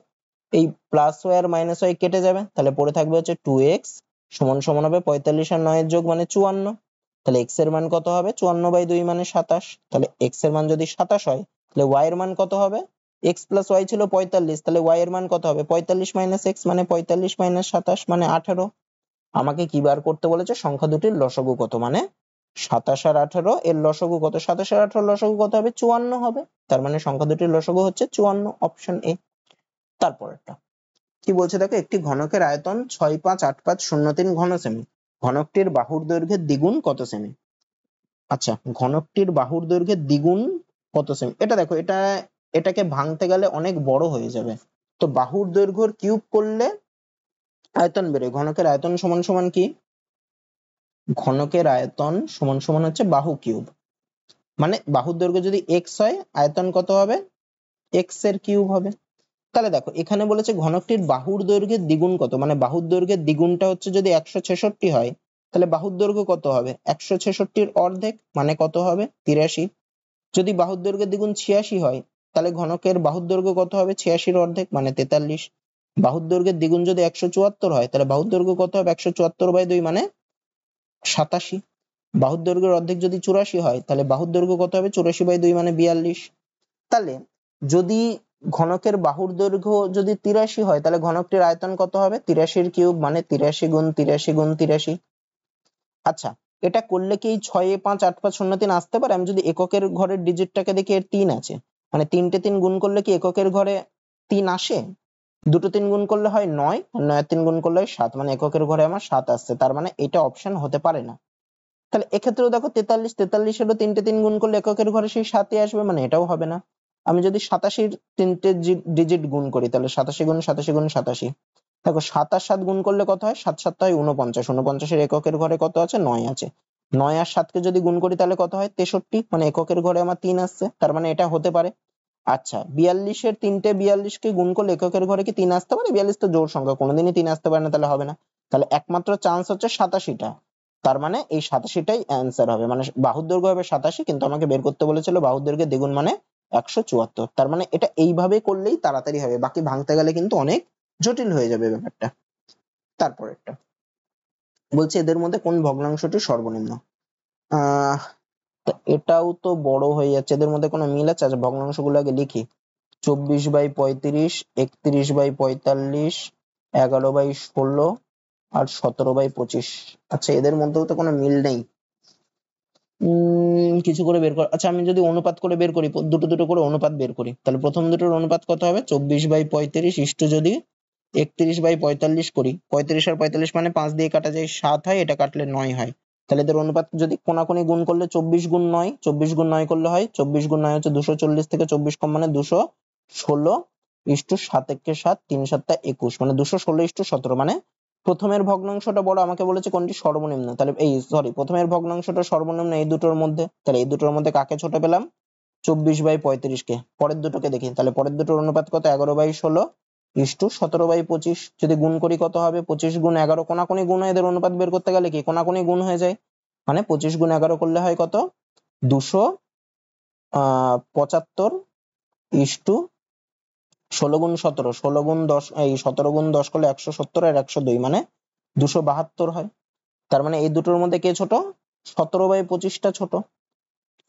এই প্লাস y আর মাইনাস y কেটে যাবে, তাহলে পড়ে থাকবে হচ্ছে 2x সমান সমান হবে 45 আর 9 এর যোগ মানে 54। তাহলে x এর মান কত হবে? 54/2 মানে 27। তাহলে x এর মান যদি 27 হয় তাহলে y এর মান কত হবে, x প্লাস y ছিল 45, তাহলে y এর মান কত হবে 45 মাইনাস x মানে 45 মাইনাস 27 মানে 18। আমাকে কি বার করতে বলেছে, সংখ্যা দুটির লসাগু কত, মানে 27 আর 18 এর লসাগু কত, 27 আর 18 লসাগু কত হবে 54 হবে। তার মানে সংখ্যা দুটির লসাগু হচ্ছে 54, অপশন এ। তারপরেরটা কি বলছে দেখো, একটি ঘনকের আয়তন 65850 ঘন সেমি, ঘনকটির বাহুর দৈর্ঘ্যের দ্বিগুণ কত সেমি। আচ্ছা, ঘনকটির বাহুর দৈর্ঘ্যের দ্বিগুণ কত সেমি, এটা দেখো এটাকে ভাঙতে গেলে অনেক বড় হয়ে যাবে। তো বাহুর দৈর্ঘ্যর কিউব করলে আয়তন বেরোয়, ঘনকের আয়তন সমান সমান কি, ঘনকের আয়তন সমান সমান হচ্ছে বাহু কিউব, মানে বাহুর দৈর্ঘ্য যদি এক্স হয় আয়তন কত হবে, এক্স এর কিউব হবে। তাহলে দেখো এখানে বলেছে ঘনকটির বাহুর দৈর্ঘ্যের দ্বিগুণ কত, মানে বাহুর দৈর্ঘ্যের দ্বিগুণটা হচ্ছে যদি 166 হয়, তাহলে বাহুর দৈর্ঘ্য কত হবে 166-র অর্ধেক, মানে কত হবে 83। যদি বাহুর দৈর্ঘ্যের দ্বিগুণ 86 হয়, তাহলে ঘনকের বাহুর দৈর্ঘ্য কত হবে 86-র অর্ধেক মানে 43। বাহুর দৈর্ঘ্যের দ্বিগুণ যদি 174 হয়, তাহলে বাহুর দৈর্ঘ্য কত হবে 174/2 মানে 87। বাহুর দৈর্ঘ্যের অর্ধেক যদি 84 হয়, তাহলে বাহুর দৈর্ঘ্য কত হবে 84/2 মানে 42। তাহলে যদি ঘনকের বাহুর দৈর্ঘ্য যদি 83 হয়, তাহলে ঘনকটির আয়তন কত হবে 83-র কিউব মানে 83 গুণ 83 গুণ 83। আচ্ছা, এটা করলে কি 65850 আসতে পারে, আমি যদি এককের ঘরের ডিজিটটাকে দেখি এর 3 আছে, মানে 3টে 3 গুণ করলে কি এককের ঘরে 3 আসে, দুটো 3 গুণ করলে হয় 9, 9 3 গুণ করলে হয় 7, মানে এককের ঘরে আমার 7 আসছে, তার মানে এটা অপশন হতে পারে না। তাহলে এক্ষেত্রেও দেখো 43, 43-এরও 3টে 3 গুণ করলে এককের ঘরে সেই 7ই আসবে, মানে এটাও হবে না। আমি যদি 87-র 3টে ডিজিট গুণ করি, তাহলে 87 গুণ 87 গুণ 87, দেখো 7 আর 7 গুণ করলে কত হয়, 7 7 হয় 49, 49-এর এককের ঘরে কত আছে 9 আছে, 9 আর 7-কে যদি গুণ করি তাহলে কত হয় 63, মানে এককের ঘরে আমার 3 আসছে, তার মানে এটা হতে পারে। আচ্ছা, 42-এর 3টে 42-কে গুণ করলে এককের ঘরে কি 3 আসতে পারে, 42 তো জোড় সংখ্যা, কোনোদিনই 3 আসতে পারে না, তাহলে হবে না। তাহলে একমাত্র চান্স হচ্ছে 87টা, তার মানে এই 87টাই অ্যান্সার হবে, মানে বাহুর দৈর্ঘ্য হবে 87, কিন্তু আমাকে বের করতে বলেছিল বাহুর দৈর্ঘ্যের দ্বিগুণ মানে 174, তার মানে এটা এইভাবে করলেই তাড়াতাড়ি হবে, বাকি ভাঙতে গেলে কিন্তু অনেক জটিল হয়ে যাবে ব্যাপারটা। তারপরেরটা বলছে এদের মধ্যে কোন ভগ্নাংশটি সর্বনিম্ন। আহ তো এটাও তো বড় হয়ে যাচ্ছে, এদের মধ্যে কোনো মিল আছে, আচ্ছা ভগ্নাংশগুলো আগে লিখি। 24/35, 31/45, 11/16 আর 17/25। আচ্ছা, এদের মধ্যেও তো কোনো মিল নেই। কিছু করে বের কর, আচ্ছা আমি যদি অনুপাত করে বের করি, দুটো দুটো করে অনুপাত বের করি, তাহলে প্রথম দুটোর অনুপাত কত হবে 24/35 ইস্টু যদি 31/45 করি, 35 আর 45 মানে 5 দিয়ে কাটা যায় 7 হয়, এটা কাটলে 9 হয়, তাহলে এদের অনুপাত যদি কোনাকুনি গুণ করলে 24 গুণ 9, 24 গুণ 9 করলে হয় 24 গুণ 9 হচ্ছে 240, থেকে 24 কম মানে 216 ইস্টু 7 একে 7, 3 7 21, মানে 216:17, মানে প্রথমের ভগ্নাংশটা বড়, আমাকে বলেছে কোনটি সর্বনিম্ন, তাহলে এই সরি প্রথমের ভগ্নাংশটা সর্বনিম্ন এই দুটোর মধ্যে, তাহলে এই দুটোর মধ্যে কাকে ছোট পেলাম 24/35 কে। পরের দুটোকে দেখি, তাহলে পরের দুটোর অনুপাত কত 11/16 ইস্টু 17/25, যদি গুণ করি কত হবে 25 গুণ 11, কোনাকুনি গুণ হয়, এদের অনুপাত বের করতে গেলে কি কোনাকুনি গুণ হয়ে যায়, মানে 25 গুণ 11 করলে হয় কত 275 ইস্টু 16 গুণ 17, 16 গুণ 10 এই 17 গুণ 10 করলে 170 আর 102 মানে 272 হয়। তার মানে এই দুটোর মধ্যে কে ছোট 17/25টা ছোট,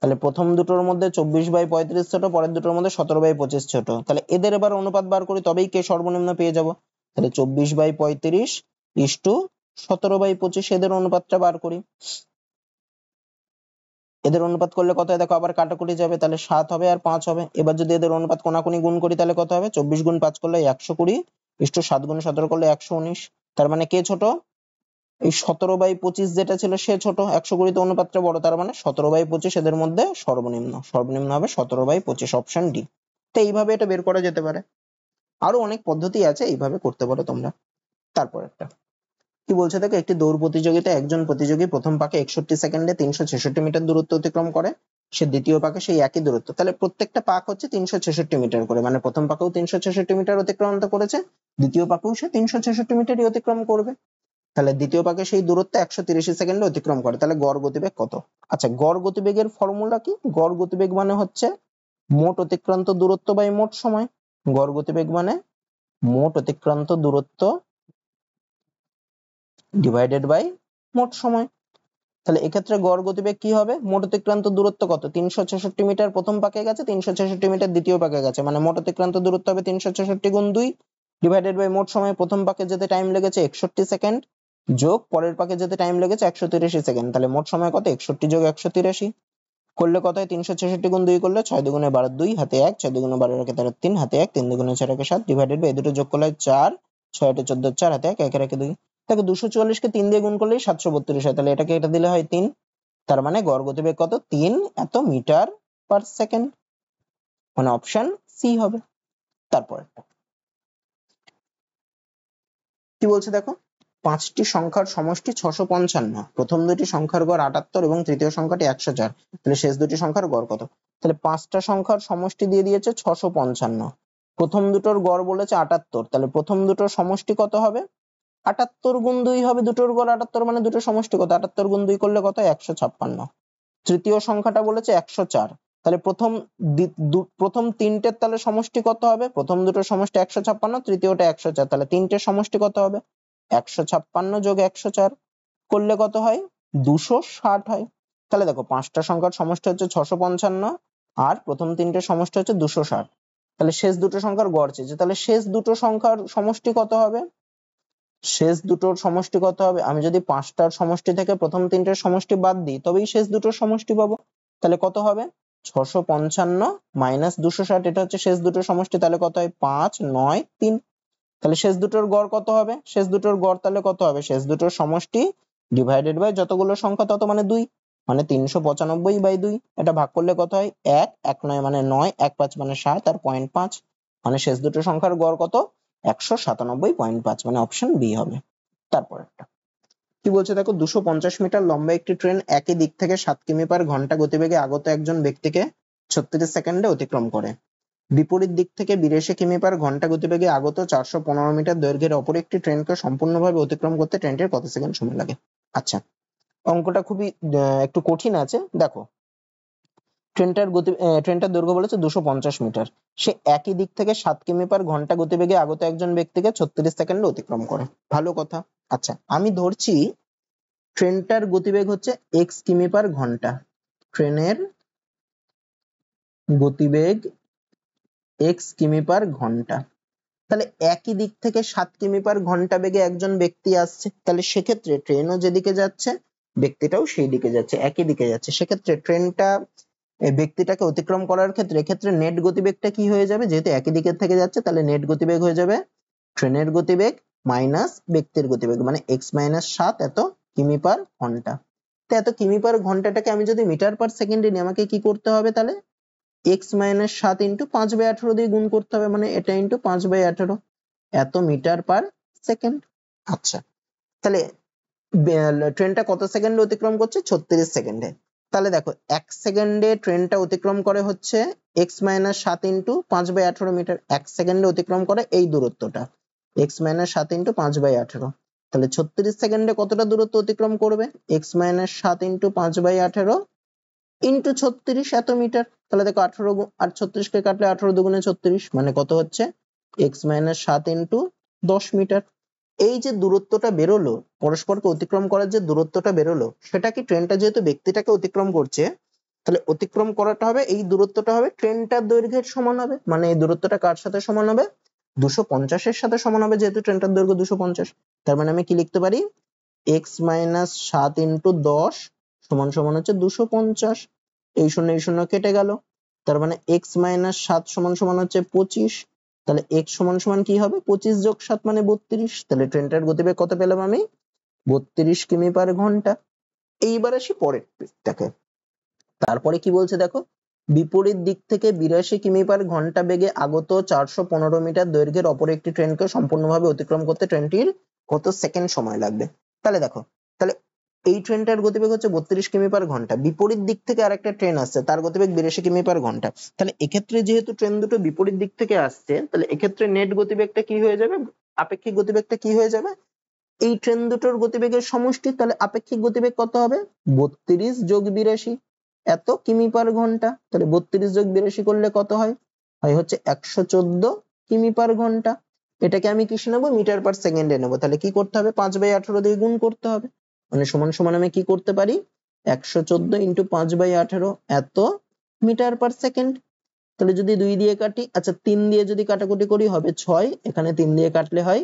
তাহলে প্রথম দুটোর মধ্যে 24/35 ছোট, পরের দুটোর মধ্যে 17/25 ছোট, তাহলে এদের এবার অনুপাত বার করি তবেই কে সর্বনিম্ন পেয়ে যাব, তাহলে 24/35 ইস্টু 17/25, এদের অনুপাতটা বার করি, এদের অনুপাত করলে কত হয় দেখো, আবার কাটাকুটি যাবে, তাহলে 7 হবে আর 5 হবে। এবার যদি এদের অনুপাত কোনাকুনি গুণ করি তাহলে কত হবে 24 গুণ 5 করলে 120 ইস্টু 7 গুণ 17 করলে 119, তার মানে কে ছোট এই 17/25 যেটা ছিল সে ছোট, 120 তে অনুপাতটা বড়, তার মানে 17/25 এদের মধ্যে সর্বনিম্ন, সর্বনিম্ন হবে 17/25, অপশন ডি। তো এইভাবে এটা বের করা যেতে পারে, আরো অনেক পদ্ধতি আছে, এইভাবে করতে পারো তোমরা। তারপর একটা কি বলছে দেখো, একটি দৌড় প্রতিযোগিতায় একজন প্রতিযোগী প্রথম পাকে 61 সেকেন্ডে 366 মিটার দূরত্ব অতিক্রম করে, সে দ্বিতীয় পাকে সেই একই দূরত্ব, তাহলে প্রত্যেকটা পাক হচ্ছে 366 মিটার করে, মানে প্রথম পাকেও 366 মিটার অতিক্রম করেছে, দ্বিতীয় পাকেও সে 366 মিটারই অতিক্রম করবে, তাহলে দ্বিতীয় পাকে সেই দূরত্ব 130 সেকেন্ডে অতিক্রম করে, তাহলে গড় গতিবেগ কত। আচ্ছা, গড় গতিবেগের ফর্মুলা কি, গড় গতিবেগ মানে হচ্ছে মোট অতিক্রান্ত দূরত্ব বাই মোট সময়, গড় গতিবেগ মানে মোট অতিক্রান্ত দূরত্ব ডিভাইডেড বাই মোট সময়। তাহলে এক্ষেত্রে গড় গতিবেগ কি হবে? মোট অতিক্রান্ত দূরত্ব কত? 366 মিটার প্রথম পাকে গেছে, 366 মিটার দ্বিতীয় পাকে গেছে, মানে মোট অতিক্রান্ত দূরত্ব হবে 366 গুণ 2 ডিভাইডেড বাই মোট সময় প্রথম পাকে যেতে টাইম লেগেছে 61 সেকেন্ড যোগ পরের পাকে যেতে টাইম লেগেছে 183 সেকেন্ড। তাহলে মোট সময় কত? 61 যোগ 183 করলে কত হয়? 366 গুণ 2 করলে 6 দুগুণে 12, 2 হাতে 1, 6 দুগুণে 12 একে 13, 3 হাতে 1, 3 দুগুণে 4 একে 7 ডিভাইডেড বাই এই দুটো যোগ করলে 4, 6 8 14, 4 হাতে 1, 1 একে 2। দেখো 244 কে 3 দিয়ে গুণ করলেই 732 হয়, তাহলে এটাকে এটা দিলে হয় 3। তার মানে গড় গতিবেগ কত? 3 এত মিটার পার সেকেন্ড, মানে অপশন সি হবে। তারপর কি বলছে দেখো, পাঁচটি সংখ্যার সমষ্টি 655, প্রথম দুটি সংখ্যার গড় 78 এবং তৃতীয় সংখ্যাটি 104, তাহলে শেষ দুটি সংখ্যার গড় কত? তাহলে পাঁচটা সংখ্যার সমষ্টি দিয়ে দিয়েছে 655, প্রথম দুটোর গড় বলেছে 78, তাহলে প্রথম দুটোর সমষ্টি কত হবে? 78 গুণ 2 হবে, দুটোর গড় 78 মানে দুটোর সমষ্টি কত? 78 গুণ 2 করলে কত? 156। তৃতীয় সংখ্যাটা বলেছে 104, তাহলে প্রথম তিনটের তাহলে সমষ্টি কত হবে? প্রথম দুটোর সমষ্টি 156, তৃতীয়টা 104, তাহলে তিনটের সমষ্টি কত হবে? 156 যোগ 104 করলে কত হয়? 260 হয়। তাহলে দেখো পাঁচটা সংখ্যার সমষ্টি হচ্ছে 655 আর প্রথম তিনটের সমষ্টি হচ্ছে 260, তাহলে শেষ দুটো সংখ্যার গড় চেয়েছে, তাহলে শেষ দুটো সংখ্যার সমষ্টি কত হবে? শেষ দুটোর সমষ্টি কত হবে? আমি যদি পাঁচটার সমষ্টি থেকে প্রথম তিনটের সমষ্টি বাদ দিই তবেই শেষ দুটোর সমষ্টি পাবো। তাহলে কত হবে? 655 মাইনাস 260, এটা হচ্ছে শেষ দুটোর সমষ্টি, তাহলে কত হয়? 5 9 3। তাহলে শেষ দুটোর গড় কত হবে? শেষ দুটোর গড় তাহলে কত হবে? শেষ দুটোর সমষ্টি ডিভাইডেড বাই যতগুলো সংখ্যা তত, মানে 2, মানে 395/2। এটা ভাগ করলে কত হয়? 1 1 9 মানে 9, 1 5 মানে 7 আর 0.5, মানে শেষ দুটো সংখ্যার গড় কত? 197.5, মানে অপশন বি হবে। তারপর একটা কি বলছে দেখো, 250 মিটার লম্বা একটি ট্রেন একই দিক থেকে 7 কিমি পার ঘন্টা গতিবেগে আগত একজন ব্যক্তিকে 36 সেকেন্ডে অতিক্রম করে। বিপরীত দিক থেকে 82 কিমি পার ঘন্টা গতিবেগে আগত 415 মিটার দৈর্ঘ্যের অপর একটি ট্রেনকে সম্পূর্ণভাবে অতিক্রম করতে ট্রেনটির কত সেকেন্ড সময় লাগে? আচ্ছা, অঙ্কটা খুবই একটু কঠিন আছে। দেখো ট্রেনটার দৈর্ঘ্য বলেছে 250 মিটার, সে একই দিক থেকে 7 কিমি পার ঘন্টা গতিবেগে আগত একজন ব্যক্তিকে 36 সেকেন্ডে অতিক্রম করে। ভালো কথা। আচ্ছা, আমি ধরছি ট্রেনটার গতিবেগ হচ্ছে x কিমি পার ঘন্টা, ট্রেনের গতিবেগ x কিমি পার ঘন্টা, তাহলে একই দিক থেকে 7 কিমি পার ঘন্টা বেগে একজন ব্যক্তি আসছে, তাহলে সেক্ষেত্রে ট্রেনও যেদিকে যাচ্ছে ব্যক্তিটাও সেই দিকে যাচ্ছে, একই দিকে যাচ্ছে, সেক্ষেত্রে ট্রেনটা এই ব্যক্তিটাকে অতিক্রম করার ক্ষেত্রে এক্ষেত্রে নেট গতিবেগটা কি হয়ে যাবে? যেহেতু একই দিকের থেকে যাচ্ছে তাহলে নেট গতিবেগ হয়ে যাবে ট্রেনের গতিবেগ মাইনাস ব্যক্তির গতিবেগ, মানে x মাইনাস 7 এত কিমি পার ঘন্টা। তো এত কিমি পার ঘন্টাটাকে আমি যদি মিটার পার সেকেন্ডে নিই আমাকে কি করতে হবে? তাহলে x মাইনাস 7 ইন্টু 5/18 দিয়ে গুণ করতে হবে, মানে এটা ইন্টু 5/18, এত মিটার পার সেকেন্ড। আচ্ছা, তাহলে ট্রেনটা কত সেকেন্ডে অতিক্রম করছে? 36 সেকেন্ডে। তাহলে দেখো 1 সেকেন্ডে ট্রেনটা অতিক্রম করে হচ্ছে x মাইনাস 7 ইন্টু 5/18 মিটার, 1 সেকেন্ডে অতিক্রম করে এই দূরত্বটা x মাইনাস 7 ইন্টু 5/18, তাহলে 36 সেকেন্ডে কতটা দূরত্ব অতিক্রম করবে? x মাইনাস 7 ইন্টু 5/18 ইন্টু 36, এত মিটার। তাহলে দেখো 18 আর 36 কে কাটলে 18 দুগুণে 36, মানে কত হচ্ছে? x minus 7 into 10 metre. এই যে দূরত্বটা বেরোলো, পরস্পরকে অতিক্রম করার যে দূরত্বটা বেরোলো, সেটা কি ট্রেনটা যেহেতু ব্যক্তিটাকে অতিক্রম করছে তাহলে অতিক্রম করাটা হবে, এই দূরত্বটা হবে ট্রেনটার দৈর্ঘ্যের সমান হবে, মানে এই দূরত্বটা কার সাথে সমান হবে? 250 এর সাথে সমান হবে, যেহেতু ট্রেনটার দৈর্ঘ্য 250। তার মানে আমি কি লিখতে পারি? x মাইনাস 7 ইন্টু 10 সমান সমান হচ্ছে 250, এই শূন্য কেটে গেল, তার মানে x মাইনাস 7 সমান সমান হচ্ছে 25, তাহলে x সমান সমান কি হবে? 25 যোগ 7 মানে 32, তাহলে ট্রেনটার গতিবেগ কত পেলাম আমি? 32 কিমি পার ঘন্টা। এইবার আসি পরের দিকটাকে। তারপরে কি বলছে দেখো, বিপরীত দিক থেকে 82 কিমি পার ঘন্টা বেগে আগত 415 মিটার দৈর্ঘ্যের অপর একটি ট্রেনকে সম্পূর্ণভাবে অতিক্রম করতে ট্রেনটির কত সেকেন্ড সময় লাগবে? তাহলে দেখো, তাহলে এই ট্রেনটার গতিবেগ হচ্ছে 32 কিমি পার ঘন্টা, বিপরীত দিক থেকে আরেকটা ট্রেন আসছে তার গতিবেগ 82 কিমি পার ঘন্টা, তাহলে এক্ষেত্রে যেহেতু ট্রেন দুটো বিপরীত দিক থেকে আসছে তাহলে এক্ষেত্রে নেট গতিবেগটা কি হয়ে যাবে? আপেক্ষিক গতিবেগটা কি হয়ে যাবে? এই ট্রেন দুটোর গতিবেগের সমষ্টি, তাহলে আপেক্ষিক গতিবেগ কত হবে? 32 যোগ 82 এত কিমি পার ঘন্টা, তাহলে 32 যোগ 82 করলে কত হয়? হয় হচ্ছে 114 কিমি পার ঘন্টা। এটাকে আমি কিসে নেবো? মিটার পার সেকেন্ডে নেবো, তাহলে কি করতে হবে? 5/18 দিয়ে গুণ করতে হবে, মানে সমান সমান আমি কি করতে পারি? 114 ইন্টু 5/18 এত মিটার পার সেকেন্ড। তাহলে যদি 2 দিয়ে কাটি, আচ্ছা 3 দিয়ে যদি কাটাকুটি করি হবে 6, এখানে 3 দিয়ে কাটলে হয়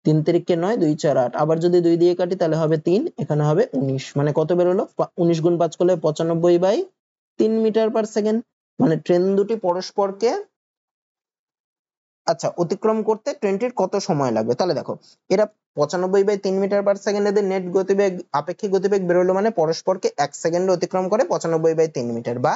3 তিরিকে 9, 2 4 8, আবার যদি 2 দিয়ে কাটি তাহলে হবে 3, এখানে হবে 19, মানে কত বেরোলো 19 গুণ 5 করলে 95/3 মিটার পার সেকেন্ড। মানে ট্রেন দুটি পরস্পরকে আচ্ছা অতিক্রম করতে ট্রেনটির কত সময় লাগবে। তাহলে দেখো এরা 95/3 মিটার পার সেকেন্ড, এদের নেট গতিবেগ আপেক্ষিক গতিবেগ বেরোলো, মানে পরস্পরকে 1 সেকেন্ডে অতিক্রম করে 95/3 মিটার, বা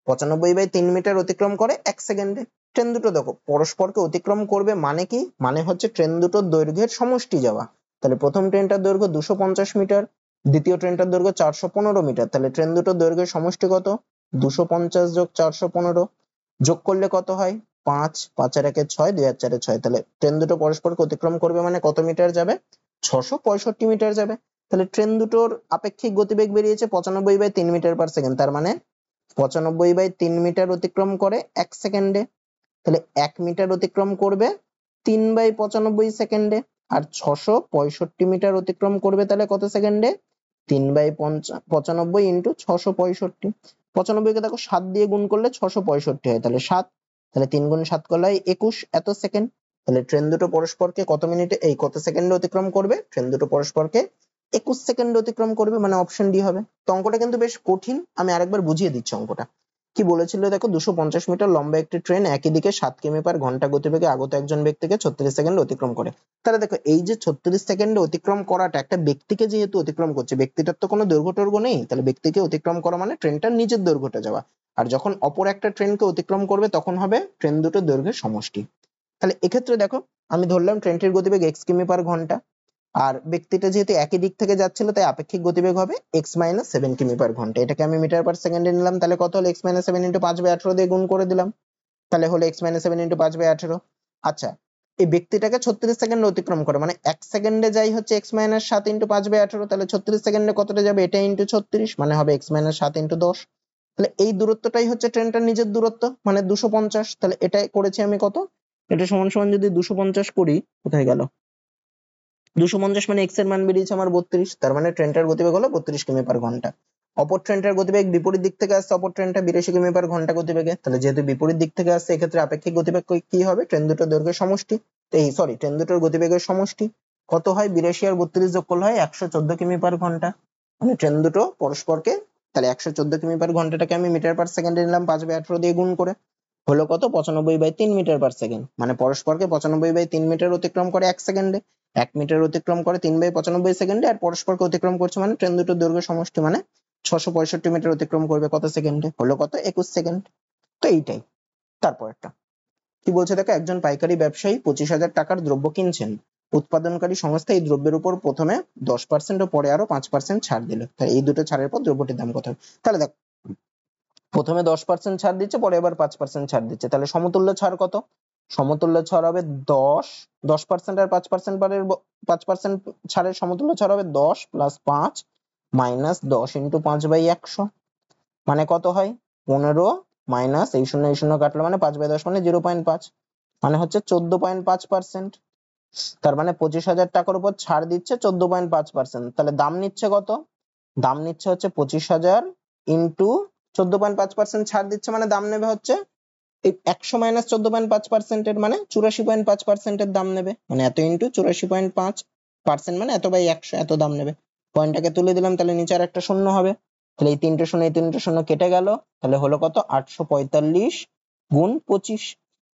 95/3 মিটার অতিক্রম করে 1 সেকেন্ডে। ট্রেন দুটো দেখো পরস্পরকে অতিক্রম করবে মানে কি, মানে হচ্ছে ট্রেন দুটোর দৈর্ঘ্যের সমষ্টি যাওয়া। তাহলে প্রথম ট্রেনটার দৈর্ঘ্য 250 মিটার, দ্বিতীয় ট্রেনটার দৈর্ঘ্য 415 মিটার, তাহলে ট্রেন দুটোর দৈর্ঘ্যের সমষ্টি কত, 250 যোগ 415, যোগ করলে কত হয় 5, 5 আর 1 6, 2 আর 4 6, তাহলে ট্রেন দুটো পরস্পরকে অতিক্রম করবে মানে কত মিটার যাবে, 665 মিটার যাবে। তাহলে ট্রেন দুটোর আপেক্ষিক গতিবেগ বেরিয়েছে 95/3 মিটার পার সেকেন্ড, তার মানে 95/3 মিটার অতিক্রম করে 1 সেকেন্ডে। তাহলে 1 মিটার অতিক্রম করবে 3/95 সেকেন্ডে, আর 665 মিটার অতিক্রম করবে তাহলে কত সেকেন্ডে, 3/95 ইন্টু 665। 95 কে দেখো 7 দিয়ে গুণ করলে 665 হয়, তাহলে 7, তাহলে 3 গুণ 7 করলে 21 এত সেকেন্ড। তাহলে ট্রেন দুটো পরস্পরকে কত মিনিটে এই কত সেকেন্ডে অতিক্রম করবে, ট্রেন দুটো পরস্পরকে 21 সেকেন্ডে অতিক্রম করবে, মানে অপশন ডি হবে। তো অঙ্কটা কিন্তু বেশ কঠিন, আমি আরেকবার বুঝিয়ে দিচ্ছি অঙ্কটা কি বলেছিল। দেখো 250 মিটার লম্বা একটি ট্রেন একই দিকে 7 কিমি পার ঘন্টা গতিবেগে আগত একজন ব্যক্তিকে 36 সেকেন্ডে অতিক্রম করে। তাহলে দেখো এই যে 36 সেকেন্ডে অতিক্রম করাটা একটা ব্যক্তিকে যেহেতু অতিক্রম করছে, ব্যক্তিটার তো কোনো দৈর্ঘ্য টর্ঘ্য নেই, তাহলে ব্যক্তিকে অতিক্রম করা মানে ট্রেনটার নিজের দৈর্ঘ্যটা যাওয়া, আর যখন অপর একটা ট্রেনকে অতিক্রম করবে তখন হবে ট্রেন দুটোর দৈর্ঘ্যের সমষ্টি। তাহলে এক্ষেত্রে দেখো আমি ধরলাম ট্রেনটির গতিবেগ x কিমি পার ঘন্টা, আর ব্যক্তিটা যেহেতু একই দিক থেকে যাচ্ছিল তাই আপেক্ষিক গতিবেগ হবে x-7 কিমি পার ঘন্টা। এটাকে আমি মিটার পার সেকেন্ডে নিলাম, তাহলে কত হলো x-7 ইন্টু 5/18 দিয়ে গুণ করে দিলাম, তাহলে হলো x-7 ইন্টু 5/18। আচ্ছা এই ব্যক্তিটাকে 36 সেকেন্ডে অতিক্রম করে, মানে 1 সেকেন্ডে যাই হচ্ছে x-7 ইন্টু 5/18, তাহলে 36 সেকেন্ডে কতটা যাবে, এটা ইন্টু 36, মানে হবে x-7 ইন্টু 10। তাহলে এই দূরত্বটাই হচ্ছে ট্রেনটার নিজের দূরত্ব, মানে 250। তাহলে এটাই করেছি আমি কত, এটা সমান সমান যদি 250 করি, কোথায় গেল 250, মানে x এর মান বেরিয়েছে আমার 32, তার মানে ট্রেনটার গতিবেগ হলো 32 কিমি পার ঘন্টা। অপর ট্রেনটার গতিবেগ বিপরীত দিক থেকে আসছে, অপর ট্রেনটা 82 কিমি পার ঘন্টা গতিবেগে, তাহলে যেহেতু বিপরীত দিক থেকে আসছে এক্ষেত্রে আপেক্ষিক গতিবেগ কি হবে, ট্রেন দুটোর দৈর্ঘ্যের সমষ্টি, ট্রেন দুটোর গতিবেগের সমষ্টি কত হয়, 82 আর 32 যোগ করলে হয় 114 কিমি পার ঘন্টা। মানে ট্রেন দুটো পরস্পরকে, তাহলে 114 কিমি পার ঘন্টাটাকে আমি মিটার পার সেকেন্ডে নিলাম 5/18 দিয়ে গুণ করে, হলো কত 95/3 মিটার পার সেকেন্ড, মানে পরস্পরকে 95/3 মিটার অতিক্রম করে 1 সেকেন্ডে, 1 মিটার অতিক্রম করে 3/95 সেকেন্ডে, আর পরস্পরকে অতিক্রম করছে মানে ট্রেন দুটোর দৈর্ঘ্য সমষ্টি, মানে 665 মিটার অতিক্রম করবে কত সেকেন্ডে, হলো কত 21 সেকেন্ড। তো এইটাই। তারপরটা কি বলছে দেখো, একজন পাইকারি ব্যবসায়ী 25,000 টাকার দ্রব্য কিনছেন, উৎপাদনকারী সংস্থা এই দ্রব্যের উপর প্রথমে 10% ও পরে আরো 5% ছাড় দিল, তাই এই দুটো ছাড়ের পর দ্রব্যটির দাম কত হবে। তাহলে দেখো প্রথমে 10% ছাড় দিচ্ছে, পরে আবার 5% ছাড় দিচ্ছে, তাহলে সমতুল্য ছাড় কত, সমতুল্য ছাড় হবে 10, 10% আর 5% 5% ছাড়ের সমতুল্য ছাড় হবে 10 প্লাস 5 মাইনাস 10 ইন্টু 5/100, মানে কত হয় 15 মাইনাস এই শূন্য কাটলো মানে 5/10 মানে 0.5, মানে হচ্ছে 14.5%। তার মানে 25,000 টাকার উপর ছাড় দিচ্ছে 14.5%, তাহলে দাম নিচ্ছে কত, দাম নিচ্ছে হচ্ছে 25,000 ইন্টু 14.5% ছাড় দিচ্ছে, মানে দাম নেবে হচ্ছে এই 100 মাইনাস 14.5% এর মানে 84.5% এর দাম নেবে, মানে এত ইন্টু 84.5%, মানে এত বাই 100 এত দাম নেবে। পয়েন্টটাকে তুলে দিলাম, তাহলে নিচে আর একটা শূন্য হবে, তাহলে এই তিনটে শূন্য কেটে গেল, তাহলে হলো কত 845 গুণ 25।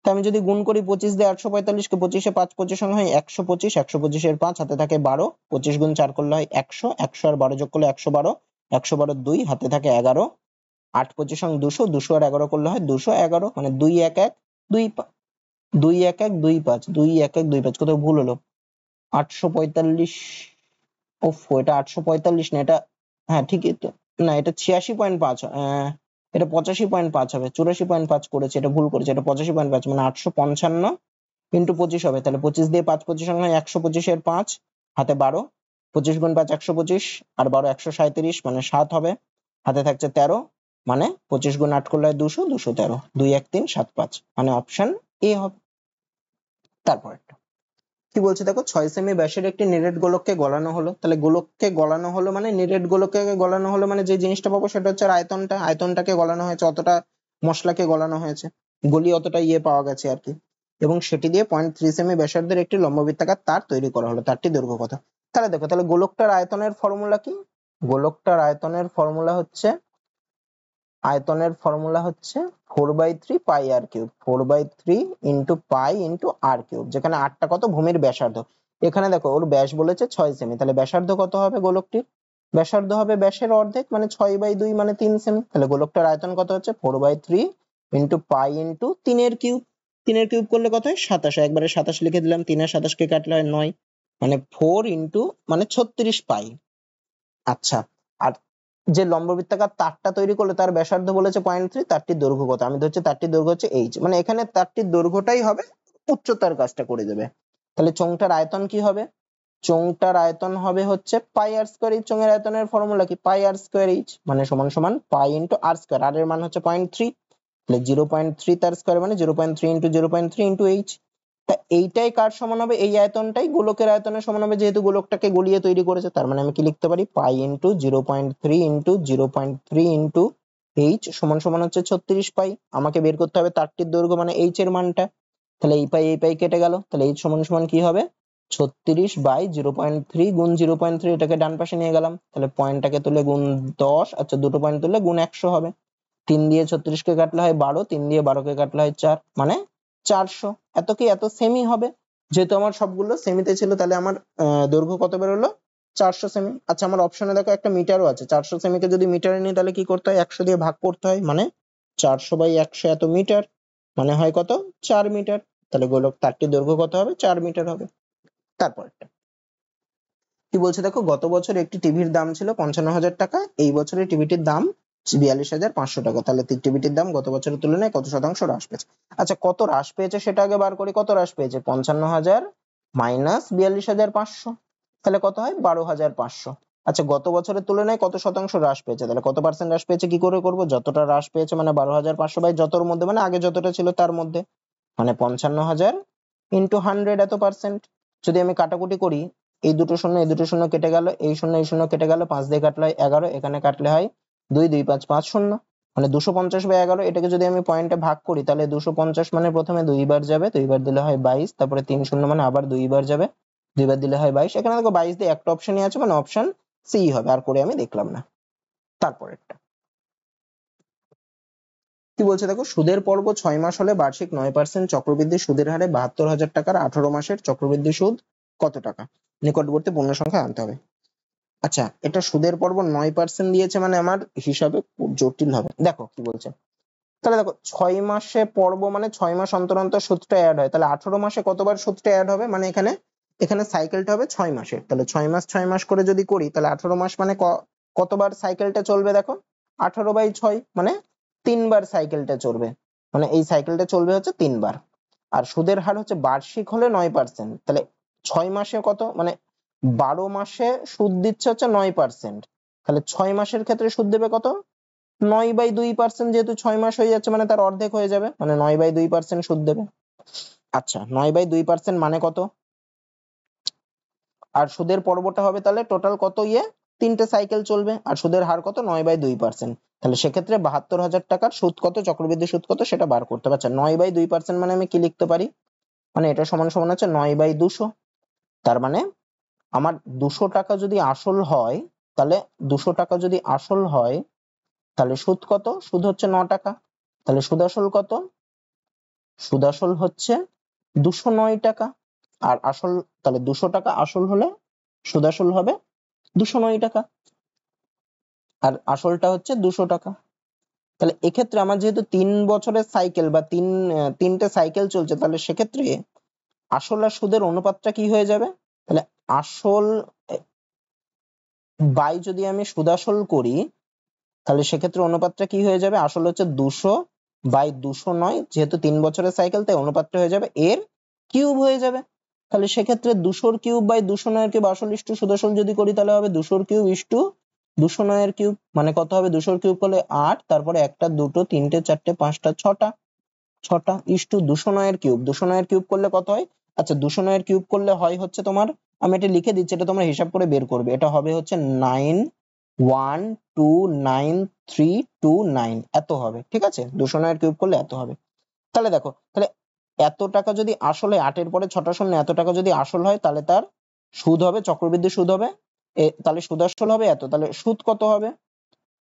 তো আমি যদি গুণ করি 25 দিয়ে 845 কে 25 এ 5 25 সঙ্গে হয় 125, 125 এর 5 হাতে থাকে 12, 25 গুণ 4 করলে হয় 100, 100 আর 12 যোগ করলে 112, 112 2 হাতে থাকে 11, 8 25 সঙ্গে 200, 200 আর 11 করলে হয় 211, মানে 211 211 2 কোথাও ভুল হলো 845, ওফ এটা 845 না, এটা হ্যাঁ ঠিকই তো, না এটা 86.5, এটা 85.5 হবে, 84.5 করেছে, এটা ভুল করেছে, এটা 85.5, মানে 855 ইন্টু 25 হবে, তাহলে 25 দিয়ে 5 25 সঙ্গে 125 এর 5 হাতে 12, 25 গুণ 5 125 আর 12 137, মানে 7 হবে, হাতে থাকছে 13, মানে 25 গুণ 8 করলে 200, 213, 2 1 3 7 5, মানে অপশন এ হবে। তারপর কি বলছে দেখো, 6 সেমি ব্যাসের একটি নিরেট গোলককে গলানো হলো। তাহলে গোলককে গলানো হলো মানে, নিরেট গোলককে গলানো হলো মানে যে জিনিসটা পাবো সেটা হচ্ছে আয়তনটা, আয়তনটাকে গলানো হয়েছে, অতটা মশলাকে গলানো হয়েছে, গলিয়ে অতটা পাওয়া গেছে আর কি। এবং সেটি দিয়ে 0.3 সেমি ব্যাসার্ধের একটি লম্ববৃত্তাকার তার তৈরি করা হলো। তারটি দৈর্ঘ্য কত? তাহলে দেখো, তাহলে গোলকটার আয়তনের ফর্মুলা কি? গোলকটার আয়তনের ফর্মুলা হচ্ছে, আয়তনের ফর্মুলা হচ্ছে 4/3 পাই আর কিউব, 4/3 ইন্টু পাই ইন্টু আর কিউব, যেখানে আরটা কত? ভূমির ব্যাসার্ধ। এখানে দেখো ওর ব্যাস বলেছে 6 সেমি, তাহলে ব্যাসার্ধ কত হবে গোলকটির? ব্যাসার্ধ হবে ব্যাসের অর্ধেক মানে 6/2 মানে 3 সেমি। তাহলে গোলকটার আয়তন কত হচ্ছে? 4/3 ইন্টু পাই ইন্টু 3 এর কিউব। 3 এর কিউব করলে কত হয়? 27। একবারে 27 লিখে দিলাম, 3 আর 27 কে কাটলে হয় 9, মানে 4 ইন্টু মানে 36 পাই। আচ্ছা, আর যে লম্ববৃত্তাকার তারটা তৈরি করলো তার ব্যাসার্ধ বলেছে 0.3, তারটির দৈর্ঘ্য কত? আমি ধরছি তারটির দৈর্ঘ্য হচ্ছে h, মানে এখানে তারটির দৈর্ঘ্যটাই হবে, উচ্চতার কাজটা করে দেবে। তাহলে চোঙটার আয়তন কি হবে? চোঙটার আয়তন হবে হচ্ছে পাই আর স্কয়ার এইচ। চোঙের আয়তনের ফর্মুলা কি? পাই আর স্কয়ার এইচ, মানে সমান সমান পাই ইন্টু আর স্কয়ার। আর এর মান হচ্ছে 0.3, তাহলে 0.3 তার স্কয়ার মানে 0.3 ইন্টু 0.3 ইন্টু এইচ। তা এইটাই কার সমান হবে? এই আয়তনটাই গোলকের আয়তনের সমান হবে, যেহেতু গোলকটাকে গলিয়ে তৈরি করেছে। তার মানে আমি কি লিখতে পারি? Pi into 0.3 into 0.3 into H সমান সমান হচ্ছে 36 পাই। আমাকে বের করতে হবে তারটির দৈর্ঘ্য মানে এইচ এর মানটা। তাহলে এই পাই কেটে গেল, তাহলে এইচ সমান সমান কি হবে? 36/0.3 গুণ 0.3, এটাকে ডান পাশে নিয়ে গেলাম, তাহলে পয়েন্টটাকে তুলে গুণ 10, আচ্ছা দুটো পয়েন্ট তুললে গুণ 100 হবে। 3 দিয়ে 36 কে কাটলে হয় 12, 3 দিয়ে 12 কে কাটলে হয় 4, মানে 400। এত কি? এত সেমি হবে। যেহেতু আমার সবগুলো সেমিতে ছিল, তাহলে আমার দৈর্ঘ্য কত বেরোলো? 400 সেমি। আচ্ছা, আমার অপশনে দেখো একটা মিটারও আছে। 400 সেমিকে যদি মিটারে নিই তাহলে কি করতে হয়? 100 দিয়ে ভাগ করতে হয়, মানে 400/100 এত মিটার, মানে হয় কত? 4 মিটার। তাহলে গোলক তারটির দৈর্ঘ্য কত হবে? 4 মিটার হবে। তারপরটা কি বলছে দেখো, গত বছর একটি টিভির দাম ছিল 55,000 টাকা, এই বছরে টিভিটির দাম 42,500 টাকা। তাহলে টিভিটির দাম গত বছরের তুলনায় কত শতাংশ হ্রাস পেয়েছে? আচ্ছা, কত হ্রাস পেয়েছে সেটা আগে বার করি। কত হ্রাস পেয়েছে? 55,000 মাইনাস 42,500, তাহলে কত হয়? 12,500। আচ্ছা, গত বছরের তুলনায় কত শতাংশ হ্রাস পেয়েছে? তাহলে কত পার্সেন্ট হ্রাস পেয়েছে কি করে করবো? যতটা হ্রাস পেয়েছে মানে 12,500 বাই যতর মধ্যে, মানে আগে যতটা ছিল তার মধ্যে, মানে 55,000 ইন্টু 100 এত পার্সেন্ট। যদি আমি কাটাকুটি করি, এই দুটো শূন্য এই দুটো শূন্য কেটে গেল, এই শূন্য এই শূন্য কেটে গেল, 5 দিয়ে কাটলে হয় 11, এখানে কাটলে হয় 2, 2, 5, 5 শূন্য, মানে 250/11। এটাকে যদি আমি পয়েন্টে ভাগ করি তাহলে 250 মানে প্রথমে 2 বার যাবে, 2 বার দিলে হয় 22, তারপরে 3 শূন্য মানে আবার 2 বার যাবে, 2 বার দিলে হয় 22। এখানে দেখো 22 দিয়ে একটা অপশনই আছে, মানে অপশন সি হবে, আর করে আমি দেখলাম না। তারপরেরটা কি বলছে দেখো, সুদের পর্ব 6 মাস হলে বার্ষিক 9% চক্রবৃদ্ধি সুদের হারে 72,000 টাকার 18 মাসের চক্রবৃদ্ধি সুদ কত টাকা? নিকটবর্তী পূর্ণ সংখ্যা আনতে হবে। আচ্ছা, এটা সুদের পর্ব 9% দিয়েছে, মানে আমার হিসাবে খুব জটিল হবে। দেখো কি বলছে, তাহলে দেখো 6 মাসে পর্ব মানে 6 মাস অন্তর অন্তর সুদটা অ্যাড হয়, তাহলে 18 মাসে কতবার সুদটা অ্যাড হবে? মানে এখানে এখানে সাইকেলটা হবে 6 মাসের, তাহলে 6 মাস 6 মাস করে যদি করি তাহলে 18 মাস মানে কতবার সাইকেলটা চলবে? দেখো 18/6 মানে 3 বার সাইকেলটা চলবে, মানে এই সাইকেলটা চলবে হচ্ছে 3 বার। আর সুদের হার হচ্ছে বার্ষিক হলে 9%, তাহলে 6 মাসে কত? মানে 12 মাসে সুদ দিচ্ছে হচ্ছে 9%, তাহলে 6 মাসের ক্ষেত্রে সুদ দেবে কত? 9/2%, যেহেতু 6 মাস হয়ে যাচ্ছে মানে তার অর্ধেক হয়ে যাবে, মানে 9/2% সুদ দেবে। আচ্ছা, 9/2% মানে কত? আর সুদের পর্বটা হবে তাহলে টোটাল কত? 3টে সাইকেল চলবে, আর সুদের হার কত? 9/2%। তাহলে সেক্ষেত্রে 72,000 টাকার সুদ কত, চক্রবৃদ্ধি সুদ কত সেটা বার করতে হবে। আচ্ছা, 9/2% মানে আমি কি লিখতে পারি? মানে এটা সমান সমান হচ্ছে 9/200। তার মানে আমার 200 টাকা যদি আসল হয়, তাহলে 200 টাকা যদি আসল হয় তাহলে সুদ কত? সুদ হচ্ছে 9 টাকা। তাহলে সুদ আসল কত? সুদ আসল হচ্ছে 209 টাকা। আর আসল, তাহলে 200 টাকা আসল হলে সুদ আসল হবে 209 টাকা, আর আসলটা হচ্ছে 200 টাকা। তাহলে এক্ষেত্রে আমার যেহেতু 3 বছরের সাইকেল বা তিনটে সাইকেল চলছে, তাহলে সেক্ষেত্রে আসল আর সুদের অনুপাতটা কি হয়ে যাবে? তাহলে আসল বাই যদি আমি সুদ আসল করি তাহলে সেক্ষেত্রে অনুপাতটা কি হয়ে যাবে? আসল হচ্ছে 200/209, যেহেতু 3 বছরের সাইকেল তাই অনুপাতটা হয়ে যাবে এর কিউব হয়ে যাবে। তাহলে সেক্ষেত্রে 200 কিউব বাই 209 কিউব, আসল ইস্টু সুদ আসল যদি করি তাহলে হবে 200 কিউব ইস্টু 209 কিউব, মানে কত হবে? 200 কিউব করলে 8, তারপরে একটা দুটো তিনটে চারটে পাঁচটা ছটা, ছটা ইস্টু 209 কিউব। 209 কিউব করলে কত হয়? আচ্ছা 209 এর কিউব করলে হয় হচ্ছে তোমার, আমি এটা লিখে দিচ্ছি, এটা তোমরা হিসাব করে বের করবে। এটা হবে হচ্ছে 912939 এত হবে, ঠিক আছে? 209 এর কিউব করলে এত হবে। তাহলে দেখো, তাহলে এত টাকা যদি আসল হয়, 8 এর পরে 6টা শূন্য, এত টাকা যদি আসল হয় তাহলে তার সুদ হবে, চক্রবৃদ্ধি সুদ হবে, তাহলে সুদ আসল হবে এত, তাহলে সুদ কত হবে?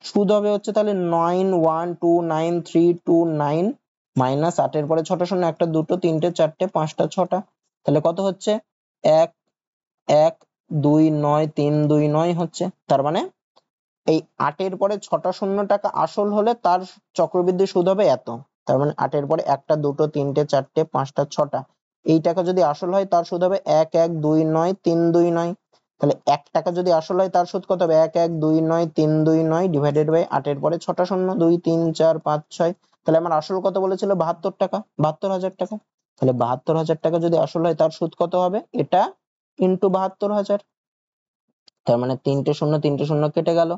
সুদ হবে হচ্ছে তাহলে 912939 মাইনাস 8 এর পরে 6টা শূন্য, একটা দুটো তিনটে চারটে পাঁচটা ছটা, তাহলে কত হচ্ছে? 1129329 হচ্ছে। তার মানে এই 8 এর পরে 6টা শূন্য টাকা আসল হলে তার চক্রবৃদ্ধি সুদ হবে এত। তার মানে 8 এর পরে একটা দুটো তিনটে চারটে পাঁচটা ছটা, এই টাকা যদি আসল হয় তার সুদ হবে 1129329। তাহলে 1 টাকা যদি আসল হয় তার সুদ কত হবে? 1129329 ডিভাইডেড বাই 8 এর পরে 6টা শূন্য, 2 3 4 5 6। তাহলে আমার আসল কত বলেছিল? 72 টাকা, 72,000 টাকা। তাহলে 72,000 টাকা যদি আসল হয় তার সুদ কত হবে? এটা ইন্টু 72,000। তার মানে তিনটে শূন্য কেটে গেল।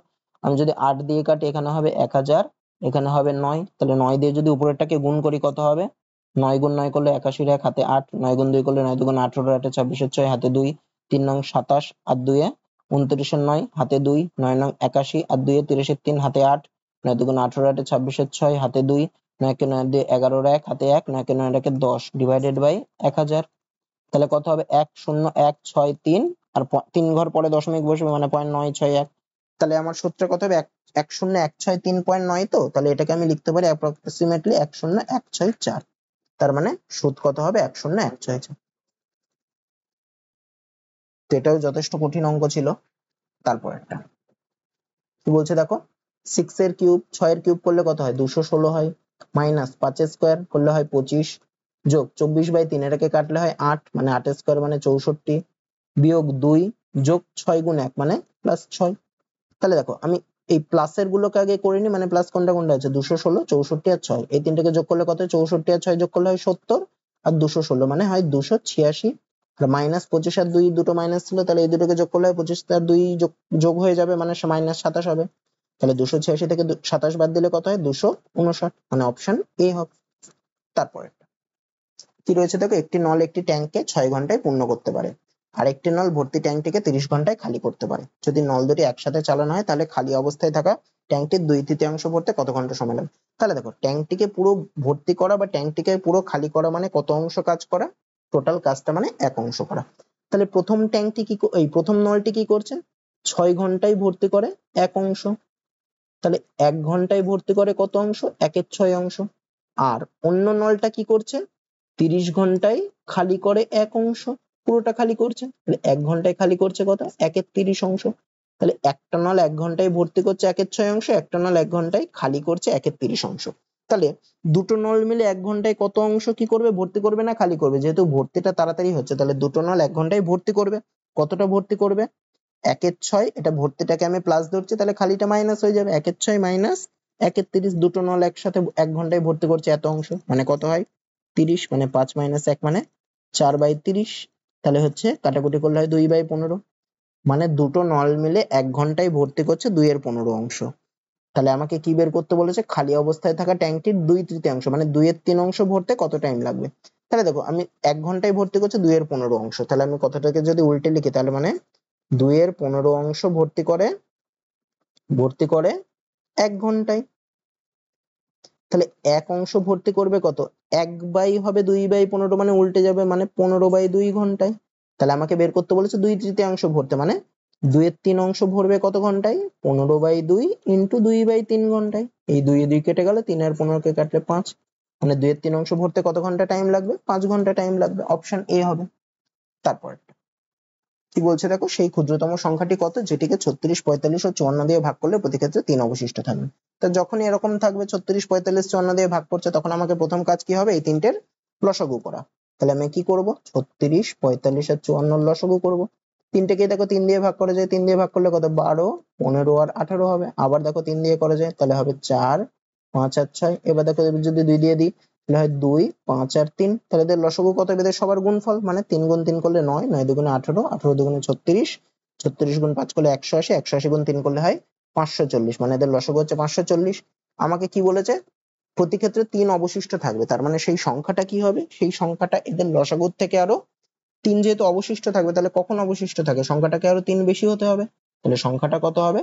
আমি যদি 8 দিয়ে কাটি, এখানে হবে 1000, এখানে হবে 9, তাহলে 9 দিয়ে যদি উপরেরটাকে গুণ করি কত হবে? 9 গুণ 9 করলে 81 এক, হাতে 8, 9 গুণ 2 করলে 9 দুগুণ 18, 8 26 6, হাতে 2, 3 নং 27 আর 2 29 9, হাতে 2, 9 নং 81 আর 2 33 3, হাতে 8, 9 দুগুণ 18, 8 26 6, হাতে 2, 9 কে 9 দিয়ে 11 এক, হাতে 1, 9 কে 9 একে 10 ডিভাইডেড বাই 1000। তাহলে কত হবে? 10163, আর 3 ঘর পরে দশমিক বসবে মানে 0.961। তাহলে আমার সূত্রে কত হবে? 10163.9। তো তাহলে এটাকে আমি লিখতে পারি অ্যাপ্রক্সিমেটলি 10164। তার মানে সুদ কত হবে? 10164। তো এটাও যথেষ্ট কঠিন অঙ্ক ছিল। তারপর একটা কি বলছে দেখো, 6 এর কিউব 6 এর কিউব করলে কত হয়? 216 হয়, মাইনাস 5 এর স্কয়ার করলে হয় 25, যোগ 24/3, এটাকে কাটলে হয় 8, মানে 8 এর স্কয়ার মানে 64, বিয়োগ 2, যোগ 6 গুণ 1 মানে প্লাস 6। তাহলে দেখো আমি এই প্লাসের গুলোকে আগে করে নি, মানে প্লাস কোনটা কোনটা আছে? 216, 64 আর 6, এই তিনটাকে যোগ করলে কত হয়? 64 আর 6 যোগ করলে হয় 70, আর 216 মানে হয় 286। আর মাইনাস 25 আর 2 দুটো মাইনাস ছিল, তাহলে এই দুটোকে যোগ করলে হয় 25 আর 2 যোগ হয়ে যাবে, মানে মাইনাস 27 হবে। তাহলে 286 থেকে 27 বাদ দিলে কত হয়? 259, মানে অপশন এ হবে। তারপরে কি রয়েছে দেখো, একটি নল একটি ট্যাঙ্ককে 6 ঘন্টায় পূর্ণ করতে পারে, আর একটি নল ভর্তি ট্যাঙ্কটিকে 30 ঘন্টায় খালি করতে পারে। যদি নল দুটি একসাথে চালানো হয় তাহলে খালি অবস্থায় থাকা ট্যাঙ্কটির 2/3 ভরতে কত ঘন্টা সময় লাগে? তাহলে দেখো, ট্যাঙ্কটিকে পুরো ভর্তি করা বা ট্যাঙ্কটিকে পুরো খালি করা মানে কত অংশ কাজ করা? টোটাল কাজটা মানে 1 অংশ করা। তাহলে প্রথম ট্যাঙ্কটি কি, এই প্রথম নলটি কি করছে? 6 ঘন্টায় ভর্তি করে 1 অংশ। তাহলে 1 ঘন্টায় ভর্তি করে কত অংশ? 1 এর 6 অংশ। আর অন্য নলটা কি করছে? 30 ঘন্টায় খালি করে 1 অংশ, পুরোটা খালি করছে। তাহলে 1 ঘন্টায় খালি করছে কত? 1 এর 30 অংশ। তাহলে একটা নল 1 ঘন্টায় ভর্তি করছে 1 এর 6 অংশ, একটা নল 1 ঘন্টায় খালি করছে 1 এর 30 অংশ। তাহলে দুটো নল মিলে 1 ঘন্টায় কত অংশ কি করবে? ভর্তি করবে না খালি করবে? যেহেতু ভর্তিটা তাড়াতাড়ি হচ্ছে, তাহলে দুটো নল 1 ঘন্টায় ভর্তি করবে। কতটা ভর্তি করবে? 1 এর 6, এটা ভর্তিটাকে আমি প্লাস ধরছি, তাহলে খালিটা মাইনাস হয়ে যাবে। 1 এর 6 মাইনাস 1 এর 30, দুটো নল একসাথে 1 ঘন্টায় ভর্তি করছে এত অংশ, মানে কত হয়? 30, মানে 5 মাইনাস 1 মানে 4/30। তাহলে হচ্ছে কাটাকুটি করলে হয় 2/15, মানে দুটো নল মিলে 1 ঘন্টায় ভর্তি করছে 2 এর 15 অংশ। তাহলে আমাকে কি বের করতে বলেছে? খালি অবস্থায় থাকা ট্যাঙ্কটির 2/3 মানে 2 এর 3 অংশ ভরতে কত টাইম লাগবে। তাহলে দেখো, আমি 1 ঘন্টায় ভর্তি করছি 2 এর 15 অংশ, তাহলে আমি কথাটাকে যদি উল্টে লিখি তাহলে মানে 2 এর 15 অংশ ভর্তি করে 1 ঘন্টায়। তাহলে 1 অংশ ভর্তি করবে কত? 1 বাই হবে 2/15, মানে উল্টে যাবে, মানে 15/2 ঘন্টায়। তাহলে আমাকে বের করতে বলেছে 2/3 ভরতে, মানে 2 এর 3 অংশ ভরবে কত ঘন্টায়? 15/2 ইন্টু 2/3 ঘন্টায়। এই 2 এ 2 কেটে গেল, 3 আর 15 কে কাটলে 5, মানে 2 এর 3 অংশ ভরতে কত ঘন্টা টাইম লাগবে? 5 ঘন্টা টাইম লাগবে। অপশন এ হবে। তারপর কি বলছে দেখো, সেই ক্ষুদ্রতম সংখ্যাটি কত যেটিকে 36, 45 ও 54 দিয়ে ভাগ করলে প্রতি ক্ষেত্রে 3 অবশিষ্ট থাকবে? তো যখনই এরকম থাকবে 36, 45, 54 দিয়ে ভাগ করছে, তখন আমাকে প্রথম কাজ কি হবে? এই তিনটের লসাগু করা। তাহলে আমি কি করব? 36, 45 আর 54 লসাগু করব। তিনটেকে দেখো 3 দিয়ে ভাগ করা যায়, 3 দিয়ে ভাগ করলে কত? 12, 15 আর 18 হবে। আবার দেখো 3 দিয়ে করা যায়, তাহলে হবে 4, 5 আর 6। এবার দেখো যদি 2 দিয়ে দিই তাহলে হয় 2, 5 আর 3। তাহলে এদের লসাগু কত? এদের সবার গুণফল, মানে 3 গুণ 3 করলে 9, 9 দুগুণে 18, 18 দুগুণে 36, 36 গুণ 5 করলে 180, 180 গুণ 3 করলে হয় 540, মানে এদের লসাগু হচ্ছে 540। আমাকে কি বলেছে? প্রতি ক্ষেত্রে 3 অবশিষ্ট থাকবে, তার মানে সেই সংখ্যাটা কি হবে? সেই সংখ্যাটা এদের লসাগুর থেকে আরো 3 যেহেতু অবশিষ্ট থাকবে তাহলে কখন অবশিষ্ট থাকে সংখ্যাটাকে আরো 3 বেশি হতে হবে, তাহলে সংখ্যাটা কত হবে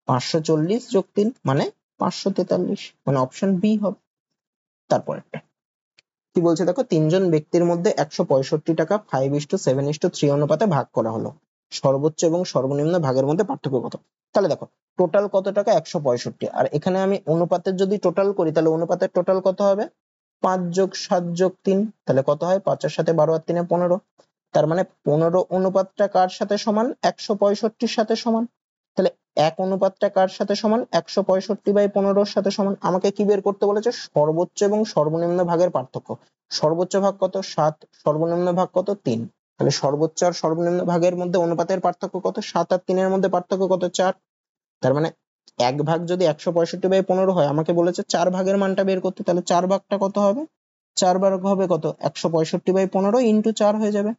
540 যোগ 3 মানে 543, মানে অপশন বি হবে। তারপর একটা কি বলছে দেখো, তিনজন ব্যক্তির মধ্যে 165 টাকা 5:7:3 অনুপাতে ভাগ করা হলো, সর্বোচ্চ এবং সর্বনিম্ন ভাগের মধ্যে পার্থক্য কত? তাহলে দেখো টোটাল কত টাকা 165, আর এখানে আমি অনুপাতের যদি টোটাল করি তাহলে অনুপাতের টোটাল কত হবে 5 যোগ 7 যোগ 3, তাহলে কত হয় 5 এর সাথে 12 আর 3 এ 15, তার মানে 15 অনুপাতটা কার সাথে সমান 165 সাথে সমান, তাহলে 1 অনুপাতটা কার সাথে সমান 165/15 সাথে সমান। আমাকে কি বের করতে বলেছে সর্বোচ্চ এবং সর্বনিম্ন ভাগের পার্থক্য, সর্বোচ্চ ভাগ কত 7, সর্বনিম্ন ভাগ কত 3, তাহলে সর্বোচ্চ আর সর্বনিম্ন ভাগের মধ্যে অনুপাতের পার্থক্য কত 7 আর 3 এর মধ্যে পার্থক্য কত 4, তার মানে 1 ভাগ যদি 165/15 হয় আমাকে বলেছে 4 ভাগের মানটা বের করতে, তাহলে 4 ভাগটা কত হবে 4 ভাগ হবে কত 165/15 ইন্টু 4 হয়ে যাবে,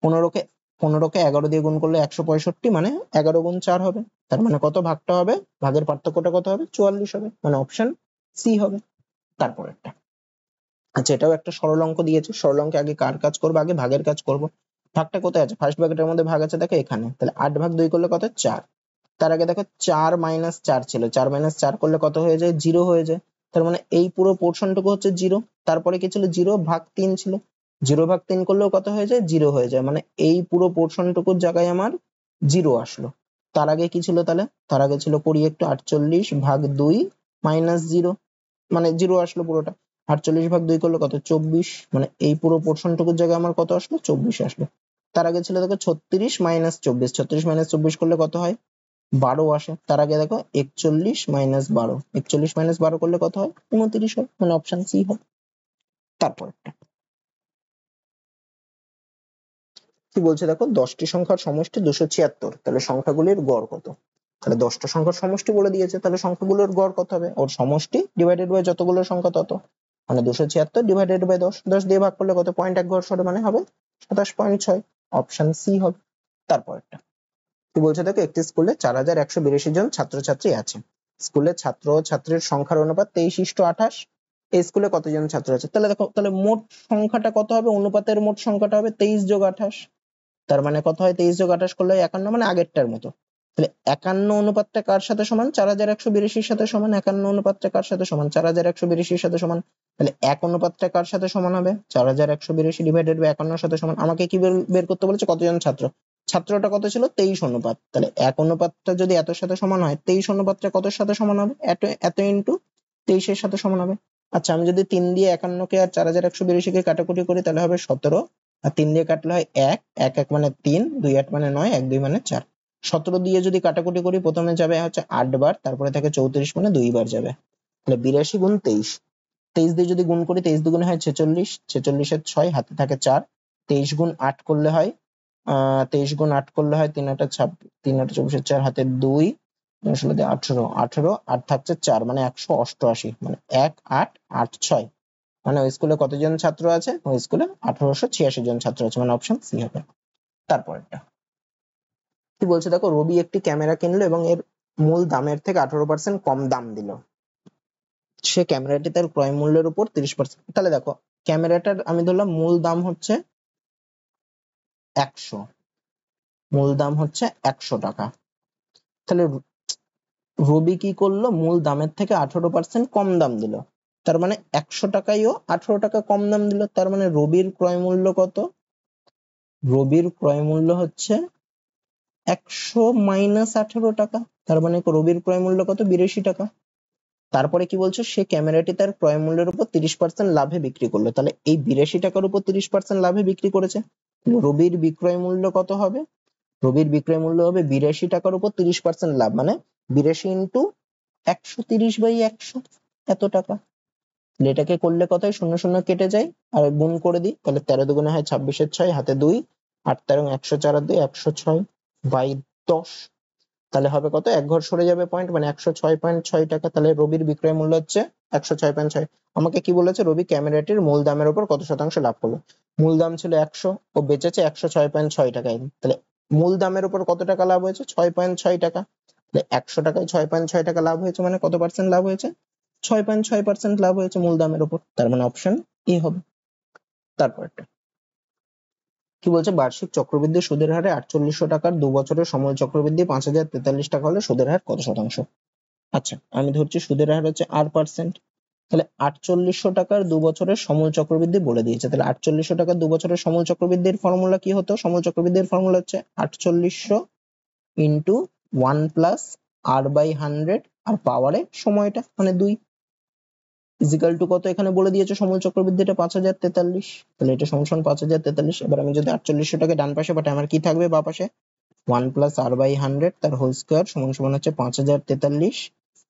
15কে 11 দিয়ে গুণ করলে 165 মানে 11 গুণ 4 হবে, তার মানে কত ভাগটা হবে ভাগের পার্থক্যটা কত হবে 44 হবে, মানে অপশন সি হবে। তারপর একটা আচ্ছা এটাও একটা সরল অঙ্ক দিয়েছে, সরল অঙ্কে আগে কার কাজ করবো আগে ভাগের কাজ করব, ভাগটা কোথায় আছে ফার্স্ট ব্র্যাকেটের মধ্যে ভাগ আছে দেখো এখানে, তাহলে 8 ভাগ 2 করলে কত 4, তার আগে দেখো 4 - 4 ছিল, 4 - 4 করলে কত হয়ে যায় 0 হয়ে যায়, তার মানে এই পুরো পোর্শনটুকু হচ্ছে 0, তারপরে কি ছিল 0 ভাগ 3 ছিল, 0 ভাগ 3 করলেও কত হয়ে যায় 0 হয়ে যায়, মানে এই পুরো পোর্শনটুকুর জায়গায় আমার 0 আসলো। তার আগে কি ছিল তাহলে, তার আগে ছিল করি একটু 48 ভাগ 2 মাইনাস 0, মানে 0 আসলো পুরোটা, 48 ভাগ 2 করলে কত 24, মানে এই পুরো পোর্শনটুকুর জায়গায় আমার কত আসলো 24 আসলো। তার আগে ছিল দেখো 36 - 24, 36 - 24 করলে কত হয় 12 আসে, তার আগে দেখো 41 - 12, 41 - 12 করলে কত হয় 29 হয়, মানে অপশন সি হয়। তারপর কি বলছে দেখো 10টি সংখ্যার সমষ্টি 276, তাহলে সংখ্যাগুলির গড় কত? তাহলে 10টা সংখ্যার সমষ্টি বলে দিয়েছে, তাহলে সংখ্যাগুলোর গড় কত হবে, ওর সমষ্টি ডিভাইডেড বাই যতগুলো সংখ্যা তত, মানে 276 ডিভাইডেড বাই 10, 10 দিয়ে ভাগ করলে কত পয়েন্ট এক ঘর সরে মানে হবে 27.6, অপশন সি হবে। তারপর একটা কি বলছে দেখো একটি স্কুলে 4182 জন ছাত্রছাত্রী আছে, স্কুলে ছাত্র ও ছাত্রীর সংখ্যার অনুপাত 23:28, এই স্কুলে কতজন ছাত্র আছে, তাহলে দেখো তাহলে মোট সংখ্যাটা কত হবে অনুপাতের মোট সংখ্যাটা হবে 23 যোগ 28, তার মানে কত হয় 23 যোগ 28 করলে 51, মানে আগেরটার মতো, তাহলে 51 অনুপাতটা কার সাথে সমান 4182 সাথে সমান, 51 অনুপাতটা কার সাথে সমান 4182 সাথে সমান, তাহলে 1 অনুপাতটা কার সাথে সমান হবে 4182 ডিভাইডেড বাই 51 সাথে সমান, আমাকে কি বের করতে বলেছে কতজন ছাত্র, ছাত্রটা কত ছিল 23 অনুপাত, তাহলে 1 অনুপাতটা যদি এত সাথে সমান হয় 23 অনুপাতটা কত সাথে সমান হবে এত এত ইনটু 23 এর সাথে সমান হবে। আচ্ছা আমি যদি 3 দিয়ে 51 কে আর 4182 কে কাটাকুটি করি তাহলে হবে 17, আর 3 দিয়ে কাটলে হয় 1, 1 1 মানে 3, 2 8 মানে 9, 1 2 মানে 4, 17 দিয়ে যদি কাটাকুটি করি প্রথমে যাবে হচ্ছে 8 বার, তারপরে থাকে 34 মানে 2 বার যাবে, তাহলে 82 গুণ 23, 23 দিয়ে যদি গুণ করি 23 দুগুণে হয় 46, 46 এর 6 হাতে থাকে 4, 23 গুণ 8 করলে হয় 23 গুণ 8 করলে হয় 3 8 26, 3 8 24 4 হাতে 2, 16 দিয়ে 18, 18 আর থাকছে 4 মানে 188, মানে 1 8 8 6, মানে ওই স্কুলে কতজন ছাত্র আছে ওই স্কুলে 1886 জন ছাত্র আছে, মানে অপশন সি হবে। তারপরটা কি বলছে দেখো রবি একটি ক্যামেরা কিনলো এবং এর মূল দামের থেকে 18% কম দাম দিল, সে ক্যামেরাটি তার ক্রয় মূল্যের উপর 30%, তাহলে দেখো ক্যামেরাটার আমি ধরলাম মূল দাম হচ্ছে 100, মূল দাম হচ্ছে 100 টাকা, তাহলে রবি কি করলো মূল দামের থেকে 18% কম দাম দিল, তার মানে 100 টাকায়ও 18 টাকা কম দাম দিল, তার মানে রবির ক্রয় মূল্য কত, রবির ক্রয় মূল্য হচ্ছে 100 মাইনাস 18 টাকা, তার মানে রবির ক্রয় মূল্য কত 82 টাকা। তারপরে কি বলছো সে ক্যামেরাটি তার ক্রয় মূল্যের উপর 30% লাভে বিক্রি করলো, তাহলে এই 82 টাকার উপর 30% লাভে বিক্রি করেছে, রবির বিক্রয় মূল্য কত হবে, রবির বিক্রয় মূল্য হবে 82 টাকার উপর 30% লাভ, মানে 82 ইন্টু 130/100, এত টাকা, এটাকে করলে কত হয় শূন্য শূন্য কেটে যায় আর গুণ করে দিই তাহলে 13 দুগুণে হয় 26 এর 6 হাতে 2, 8 13 104 আর 2 106 বাই 10, তাহলে হবে কত এক ঘর সরে যাবে পয়েন্ট, মানে 106.6 টাকা, তাহলে রবির বিক্রয় মূল্য হচ্ছে 106.6। আমাকে কি বলেছে রবি ক্যামেরাটির মূল দামের উপর কত শতাংশ লাভ করলো, মূল দাম ছিল 100, ও বেচেছে 106.6 টাকায়, তাহলে মূল দামের উপর কত টাকা লাভ হয়েছে 6.6 টাকা, তাহলে 100 টাকায় 6.6 টাকা লাভ হয়েছে, মানে কত পার্সেন্ট লাভ হয়েছে 6.6% লাভ হয়েছে মূল দামের উপর, তার মানে অপশন এ হবে। তারপরটা কি বলছে, বার্ষিক চক্রবৃদ্ধি সুদের হারে 4800 টাকার 2 বছরের সময় চক্রবৃদ্ধি 5043 টাকা হলে সুদের হার কত শতাংশ? আচ্ছা, আমি ধরছি সুদের হার হচ্ছে r%, তাহলে 4800 টাকার 2 বছরের সময় চক্রবৃদ্ধি বলে দিয়েছে, তাহলে 4800 টাকার 2 বছরের সময় চক্রবৃদ্ধির ফর্মুলা কি হতো? সময় চক্রবৃদ্ধির ফর্মুলা হচ্ছে 4800 ইন্টু 1 প্লাস r/100 আর পাওয়ারে সময়টা মানে 2 ইজিক্যাল টু কত এখানে বলে দিয়েছে, সময় চক্রবৃদ্ধিটা 5043, তাহলে এটা সমান 5043। এবার আমি যদি 4800 টাকে ডান পাশে পাঠাই, আমার কি থাকবে বা পাশে? 1 প্লাস r/100 তার হোল স্কয়ার সমান হচ্ছে 5043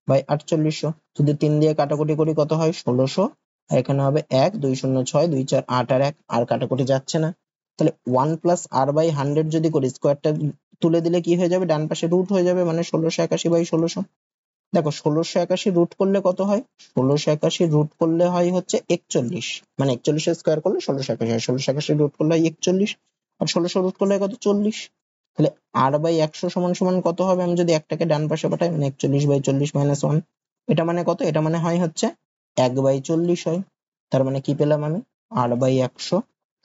বাই 4800। যদি 3 দিয়ে কাটাকুটি করি কত হয়? 1600। আর এখানে হবে 1 2 0 6 2 4 8 আর 1, আর কাটাকুটি যাচ্ছে না, তাহলে 1 প্লাস r/100 যদি করি, স্কয়ারটা তুলে দিলে কি হয়ে যাবে? ডান পাশে রুট হয়ে যাবে, মানে 1681 বাই 1600। দেখো 1681 রুট করলে কত হয়? 1681 রুট করলে হয় হচ্ছে 41, মানে 41 এর স্কয়ার করলে 1681 হয়, 1681 রুট করলে হয় 41, আর 1600 রুট করলে হয় কত? 40। তাহলে r/100 সমান কত হবে? আমি যদি একটাকে ডান পাশে পাঠাই, মানে 41/40 মাইনাস 1, এটা মানে কত? এটা মানে হয় হচ্ছে 1/40 হয়। তার মানে কি পেলাম আমি? r/100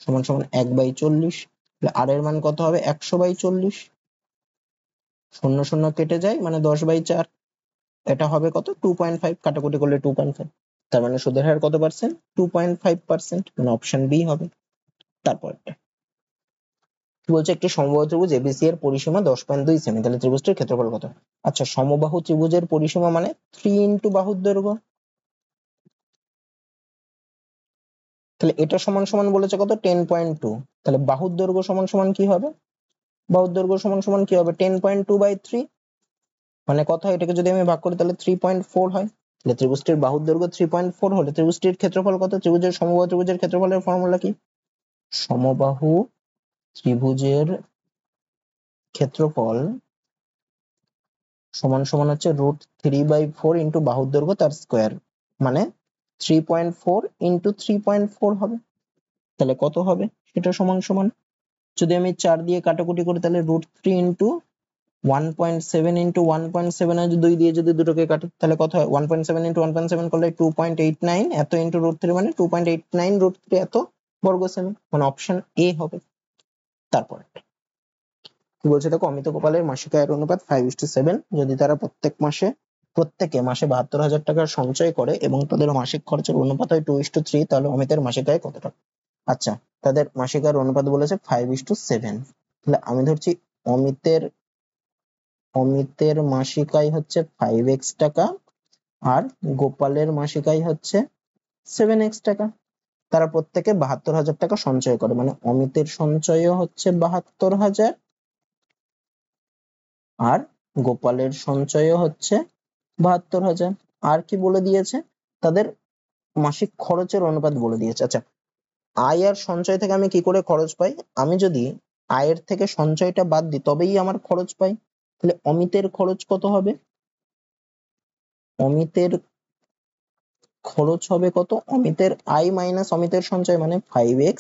সমান 1/40। তাহলে r এর মান কত হবে? 100/40। শূন্য শূন্য কেটে যায়, মানে 10/4। এটা হবে কত? 2.5, কাটাকুটি করলে 2.5। তার মানে সুদের হার কত পার্সেন্ট? 2.5%, মানে অপশন বি হবে। তারপরটা কি বলছে, একটি সমবাহু ত্রিভুজ এবিসি এর পরিসীমা 10.2 সেমি, তাহলে ত্রিভুজটির ক্ষেত্রফল কত? আচ্ছা, সমবাহু ত্রিভুজের পরিসীমা মানে 3 ইন্টু বাহুর দৈর্ঘ্য, তাহলে এটা সমান বলেছে কত? 10.2। তাহলে বাহুর দৈর্ঘ্য সমান কি হবে? বাহুর দৈর্ঘ্য সমান কি হবে? 10.2/3, মানে কত হয়? এটাকে যদি আমি ভাগ করি তাহলে 3.4 হয়। তাহলে ত্রিভুজটির বাহুর দৈর্ঘ্য 3.4 হলে ত্রিভুজটির ক্ষেত্রফল কত? ত্রিভুজের সমবাহু ত্রিভুজের ক্ষেত্রফলের ফর্মুলা কি? সমবাহু ত্রিভুজের ক্ষেত্রফল সমান হচ্ছে √3/4 ইন্টু বাহুর দৈর্ঘ্য তার স্কোয়ার, মানে 3.4 ইন্টু 3.4 হবে। তাহলে কত হবে? সেটা সমান যদি আমি 4 দিয়ে কাটাকুটি করি তাহলে √3 ইন্টু 1.7 ইন্টু 1.7 আর 2 দিয়ে যদি দুটোকে কাটি তাহলে কত হয়? 1.7 ইন্টু 1.7 করলে 2.89, এত ইন্টু √3 মানে 2.89 √3 এত বর্গ সেমি, মানে অপশন এ হবে। তারপর কি বলছে দেখো, অমিত গোপালের মাসিক আয়ের অনুপাত 5:7, যদি তারা প্রত্যেকে মাসে 72,000 টাকার সঞ্চয় করে এবং তাদের মাসিক খরচের অনুপাত হয় 2:3, তাহলে অমিতের মাসিক আয় কত টাকা? আচ্ছা, তাদের মাসিক আয়ের অনুপাত বলেছে 5:7, তাহলে আমি ধরছি অমিতের মাসিক আয় হচ্ছে 5x টাকা আর গোপালের মাসিক আয় হচ্ছে 7x টাকা। তারা প্রত্যেকে 72,000 টাকা সঞ্চয় করে, মানে অমিতের সঞ্চয় হচ্ছে 72,000 আর গোপালের সঞ্চয় হচ্ছে 72,000। আর কি বলে দিয়েছে? তাদের মাসিক খরচের অনুপাত বলে দিয়েছে। আচ্ছা, আয় আর সঞ্চয় থেকে আমি কি করে খরচ পাই? আমি যদি আয়ের থেকে সঞ্চয়টা বাদ দিই তবেই আমার খরচ পাই। তাহলে অমিতের খরচ কত হবে? অমিতের খরচ হবে কত? অমিতের আয় মাইনাস অমিতের সঞ্চয়, মানে 5x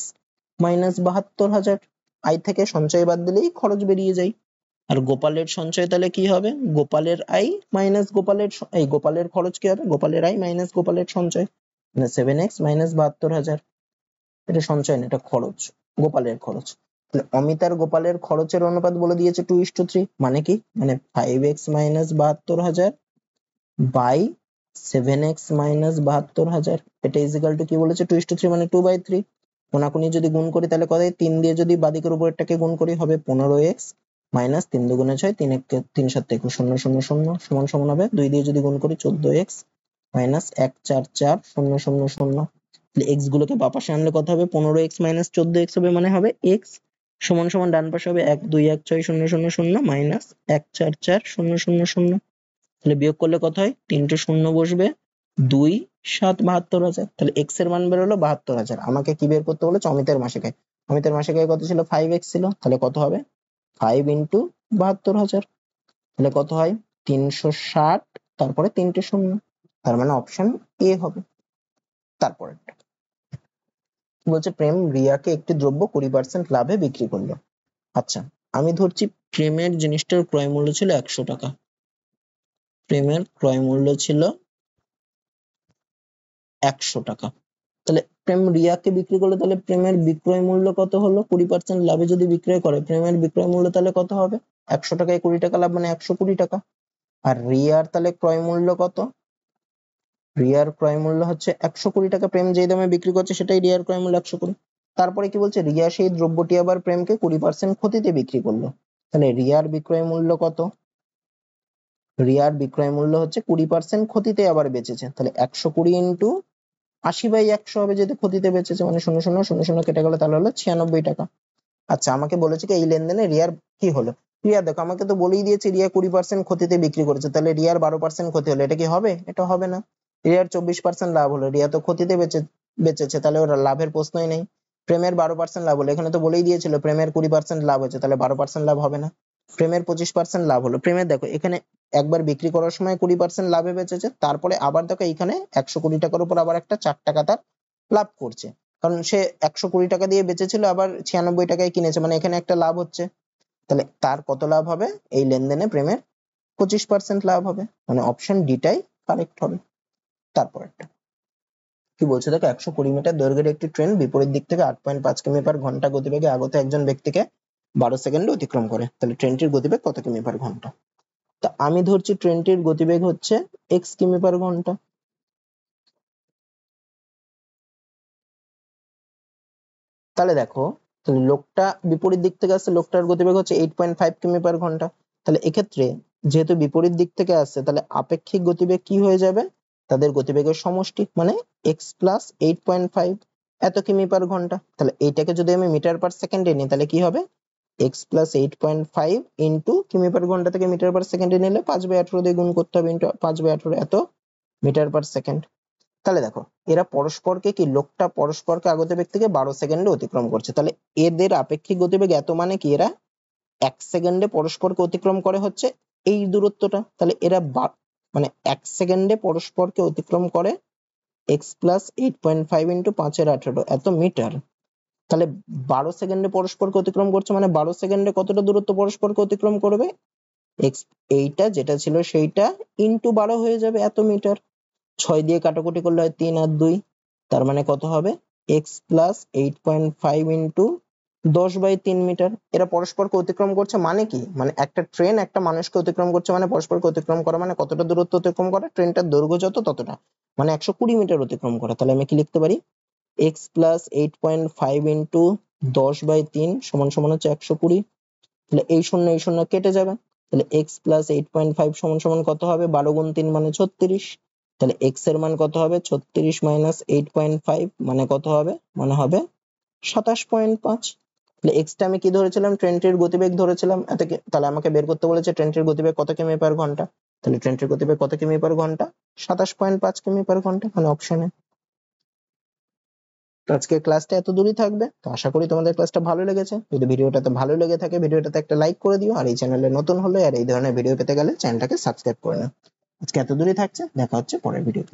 মাইনাস 72,000। আয় থেকে সঞ্চয় বাদ দিলেই খরচ বেরিয়ে যায়। আর গোপালের সঞ্চয় তাহলে কি হবে? গোপালের আয় মাইনাস গোপালের খরচ কি হবে? গোপালের আয় মাইনাস গোপালের সঞ্চয়, মানে 7x মাইনাস 72,000। এটা সঞ্চয় না, এটা খরচ, গোপালের খরচ। তাহলে অমিত আর গোপালের খরচের অনুপাত বলে দিয়েছে 2:3, মানে কি? মানে 5x minus 72,000 by 7x minus 72,000, এটা ইজিক্যাল টু কি বলেছে? 2:3, মানে 2/3। কোনাকুনি যদি গুণ করি তাহলে কত হয়? 3 দিয়ে যদি বাদিকের উপরেরটাকে গুণ করি হবে 15x মাইনাস 3 দুগুণে 6, 3 7 21, 0 0 0 সমান হবে 2 দিয়ে যদি গুণ করি 14x মাইনাস 1 4 4 0 0 0। তাহলে x গুলোকে বাঁ পাশে আনলে কত হবে? 15x মাইনাস 14x হবে, মানে হবে x সমান ডান পাশে হবে 1 2 1 6 0 0 0 মাইনাস 1 4 4 0 0 0। তাহলে বিয়োগ করলে কত হয়? 3টে শূন্য বসবে, 2 7 72,000। তাহলে x এর মান বেরোলো 72,000। আমাকে কি বের করতে বলেছে? অমিতের মাসিক আয়। অমিতের মাসিক আয় কত ছিল? 5x ছিল, তাহলে কত হবে? 5 ইন্টু 72,000, তাহলে কত হয়? 360, তারপরে 3টে শূন্য, তার মানে অপশন এ হবে। তারপরে বলছে প্রেম রিয়াকে একটি দ্রব্য 20% লাভে বিক্রি করলো। আচ্ছা, আমি ধরছি প্রেমের জিনিসটার ক্রয় মূল্য ছিল 100 টাকা, প্রেমের ক্রয় মূল্য ছিল 100 টাকা। তাহলে প্রেম রিয়াকে বিক্রি করলে তাহলে প্রেমের বিক্রয় মূল্য কত হলো? 20% লাভে যদি বিক্রয় করে, প্রেমের বিক্রয় মূল্য তাহলে কত হবে? 100 টাকায় 20 টাকা লাভ, মানে 120 টাকা। আর রিয়ার তাহলে ক্রয় মূল্য কত? রিয়ার ক্রয় মূল্য হচ্ছে 120 টাকা। প্রেম যেই দামে বিক্রি করছে সেটাই রিয়ার ক্রয় মূল্য 120। তারপরে কি বলছে? রিয়া সেই দ্রব্যটি আবার প্রেমকে 20% ক্ষতিতে বিক্রি করলো। তাহলে রিয়ার বিক্রয় মূল্য কত? রিয়ার বিক্রয় মূল্য হচ্ছে 20% ক্ষতিতে আবার বেচেছে। তাহলে 120 ইন্টু 80/100 হবে, যেহেতু ক্ষতিতে বেচেছে, মানে 0 কেটে গেলে তাহলে হলো 96 টাকা। আচ্ছা, আমাকে বলেছে কি এই লেনদেনে রিয়ার কি হলো? রিয়া দেখো, আমাকে তো বলেই দিয়েছে রিয়া 20% ক্ষতিতে বিক্রি করেছে, তাহলে রিয়ার 12% ক্ষতি হলো, এটা কি হবে? এটা হবে না। রিয়ার 24% লাভ হলো, রিয়া তো ক্ষতিতে বেচেছে, তাহলে ওর লাভের প্রশ্নই নেই। প্রেমের 12% লাভ হলো, এখানে তো বলেই দিয়েছিল প্রেমের 20% লাভ হয়েছে, তাহলে 12% লাভ হবে না। প্রেমের 25% লাভ হলো, প্রেমের দেখো এখানে একবার বিক্রি করার সময় 20% লাভে বেচেছে, তারপরে আবার দেখো এইখানে 120 টাকার উপর আবার একটা 4 টাকা তার লাভ করছে, কারণ সে 120 টাকা দিয়ে বেচেছিল, আবার 96 টাকায় কিনেছে, মানে এখানে একটা লাভ হচ্ছে। তাহলে তার কত লাভ হবে? এই লেনদেনে প্রেমের 25% লাভ হবে, মানে অপশন ডিটাই কারেক্ট হবে। তারপর একটা কি বলছে দেখো, 120 মিটার দৈর্ঘ্যের একটি ট্রেন বিপরীত দিক থেকে 8.5 কিমি পার ঘন্টা গতিবেগে আগত একজন ব্যক্তিকে 12 সেকেন্ডে অতিক্রম করে, তাহলে ট্রেনটির গতিবেগ কত কিমি পার ঘন্টা? তা আমি ধরছি ট্রেনটির গতিবেগ হচ্ছে x কিমি পার ঘন্টা। তাহলে দেখো, তাহলে লোকটা বিপরীত দিক থেকে আসছে, লোকটার গতিবেগ হচ্ছে 8.5 কিমি পার ঘন্টা। তাহলে এক্ষেত্রে যেহেতু বিপরীত দিক থেকে আসছে, তাহলে আপেক্ষিক গতিবেগ কি হয়ে যাবে? তাদের গতিবেগের সমষ্টি, মানে x প্লাস 8.5 এত কিমি পার ঘন্টা। তাহলে এইটাকে যদি আমি মিটার পার সেকেন্ডে নিই, তাহলে কি হবে? x প্লাস 8.5 ইন্টু কিমি পার ঘন্টা থেকে মিটার পার সেকেন্ডে নিলে 5/18 দিয়ে গুণ করতে হবে, ইন্টু 5/18 এত মিটার পার সেকেন্ড। তাহলে দেখো, এরা পরস্পরকে কি, লোকটা পরস্পরকে আগত ব্যক্তিকে 12 সেকেন্ডে অতিক্রম করছে, তাহলে এদের আপেক্ষিক গতিবেগ এত, মানে কি এরা 1 সেকেন্ডে পরস্পরকে অতিক্রম করে হচ্ছে এই দূরত্বটা। তাহলে এরা মানে 1 সেকেন্ডে পরস্পরকে অতিক্রম করে x প্লাস 8.5 ইন্টু 5/18 এত মিটার। তাহলে 12 সেকেন্ডে পরস্পরকে অতিক্রম করছে, মানে 12 সেকেন্ডে কতটা দূরত্ব পরস্পরকে অতিক্রম করবে? x, এইটা যেটা ছিল সেইটা ইন্টু 12 হয়ে যাবে, এত মিটার। 6 দিয়ে কাটাকুটি করলে হয় 3 আর 2, তার মানে কত হবে? x plus 8.5 into 10/3 metre. এরা পরস্পরকে অতিক্রম করছে, মানে কি, মানে একটা ট্রেন একটা মানুষকে অতিক্রম করছে, মানে পরস্পরকে অতিক্রম করা মানে কতটা দূরত্ব অতিক্রম করা? ট্রেনটার দৈর্ঘ্য যত ততটা, মানে 120 মিটার অতিক্রম করা। তাহলে আমি কি লিখতে পারি? x প্লাস 8.5 ইন্টু 10/3 সমান সমান হচ্ছে 120। তাহলে এই শূন্য এই শূন্য কেটে যাবে, তাহলে x প্লাস 8.5 সমান সমান কত হবে? 12 গুণ 3 মানে 36। তাহলে x এর মান কত হবে? 36 মাইনাস 8.5 মানে কত হবে? মানে হবে 27.5। তাহলে x টা আমি কি ধরেছিলাম? ট্রেনটির গতিবেগ ধরেছিলাম, তাহলে আমাকে বের করতে বলেছে ট্রেনটির গতিবেগ কত কিমি পার ঘন্টা। তাহলে ট্রেনটির গতিবেগ কত কিমি পার ঘন্টা? 27.5 কিমি পার ঘন্টা, মানে অপশনে। তো আজকের ক্লাসটা এত দূরই থাকবে। তো আশা করি তোমাদের ক্লাসটা ভালো লেগেছে। যদি ভিডিওটাতে ভালো লেগে থাকে, ভিডিওটাতে একটা লাইক করে দিও, আর এই চ্যানেলে নতুন হলে আর এই ধরনের ভিডিও পেতে গেলে চ্যানেলটাকে সাবস্ক্রাইব করে নাও। আজকে এত দূরই থাকছে, দেখা হচ্ছে পরের ভিডিওতে।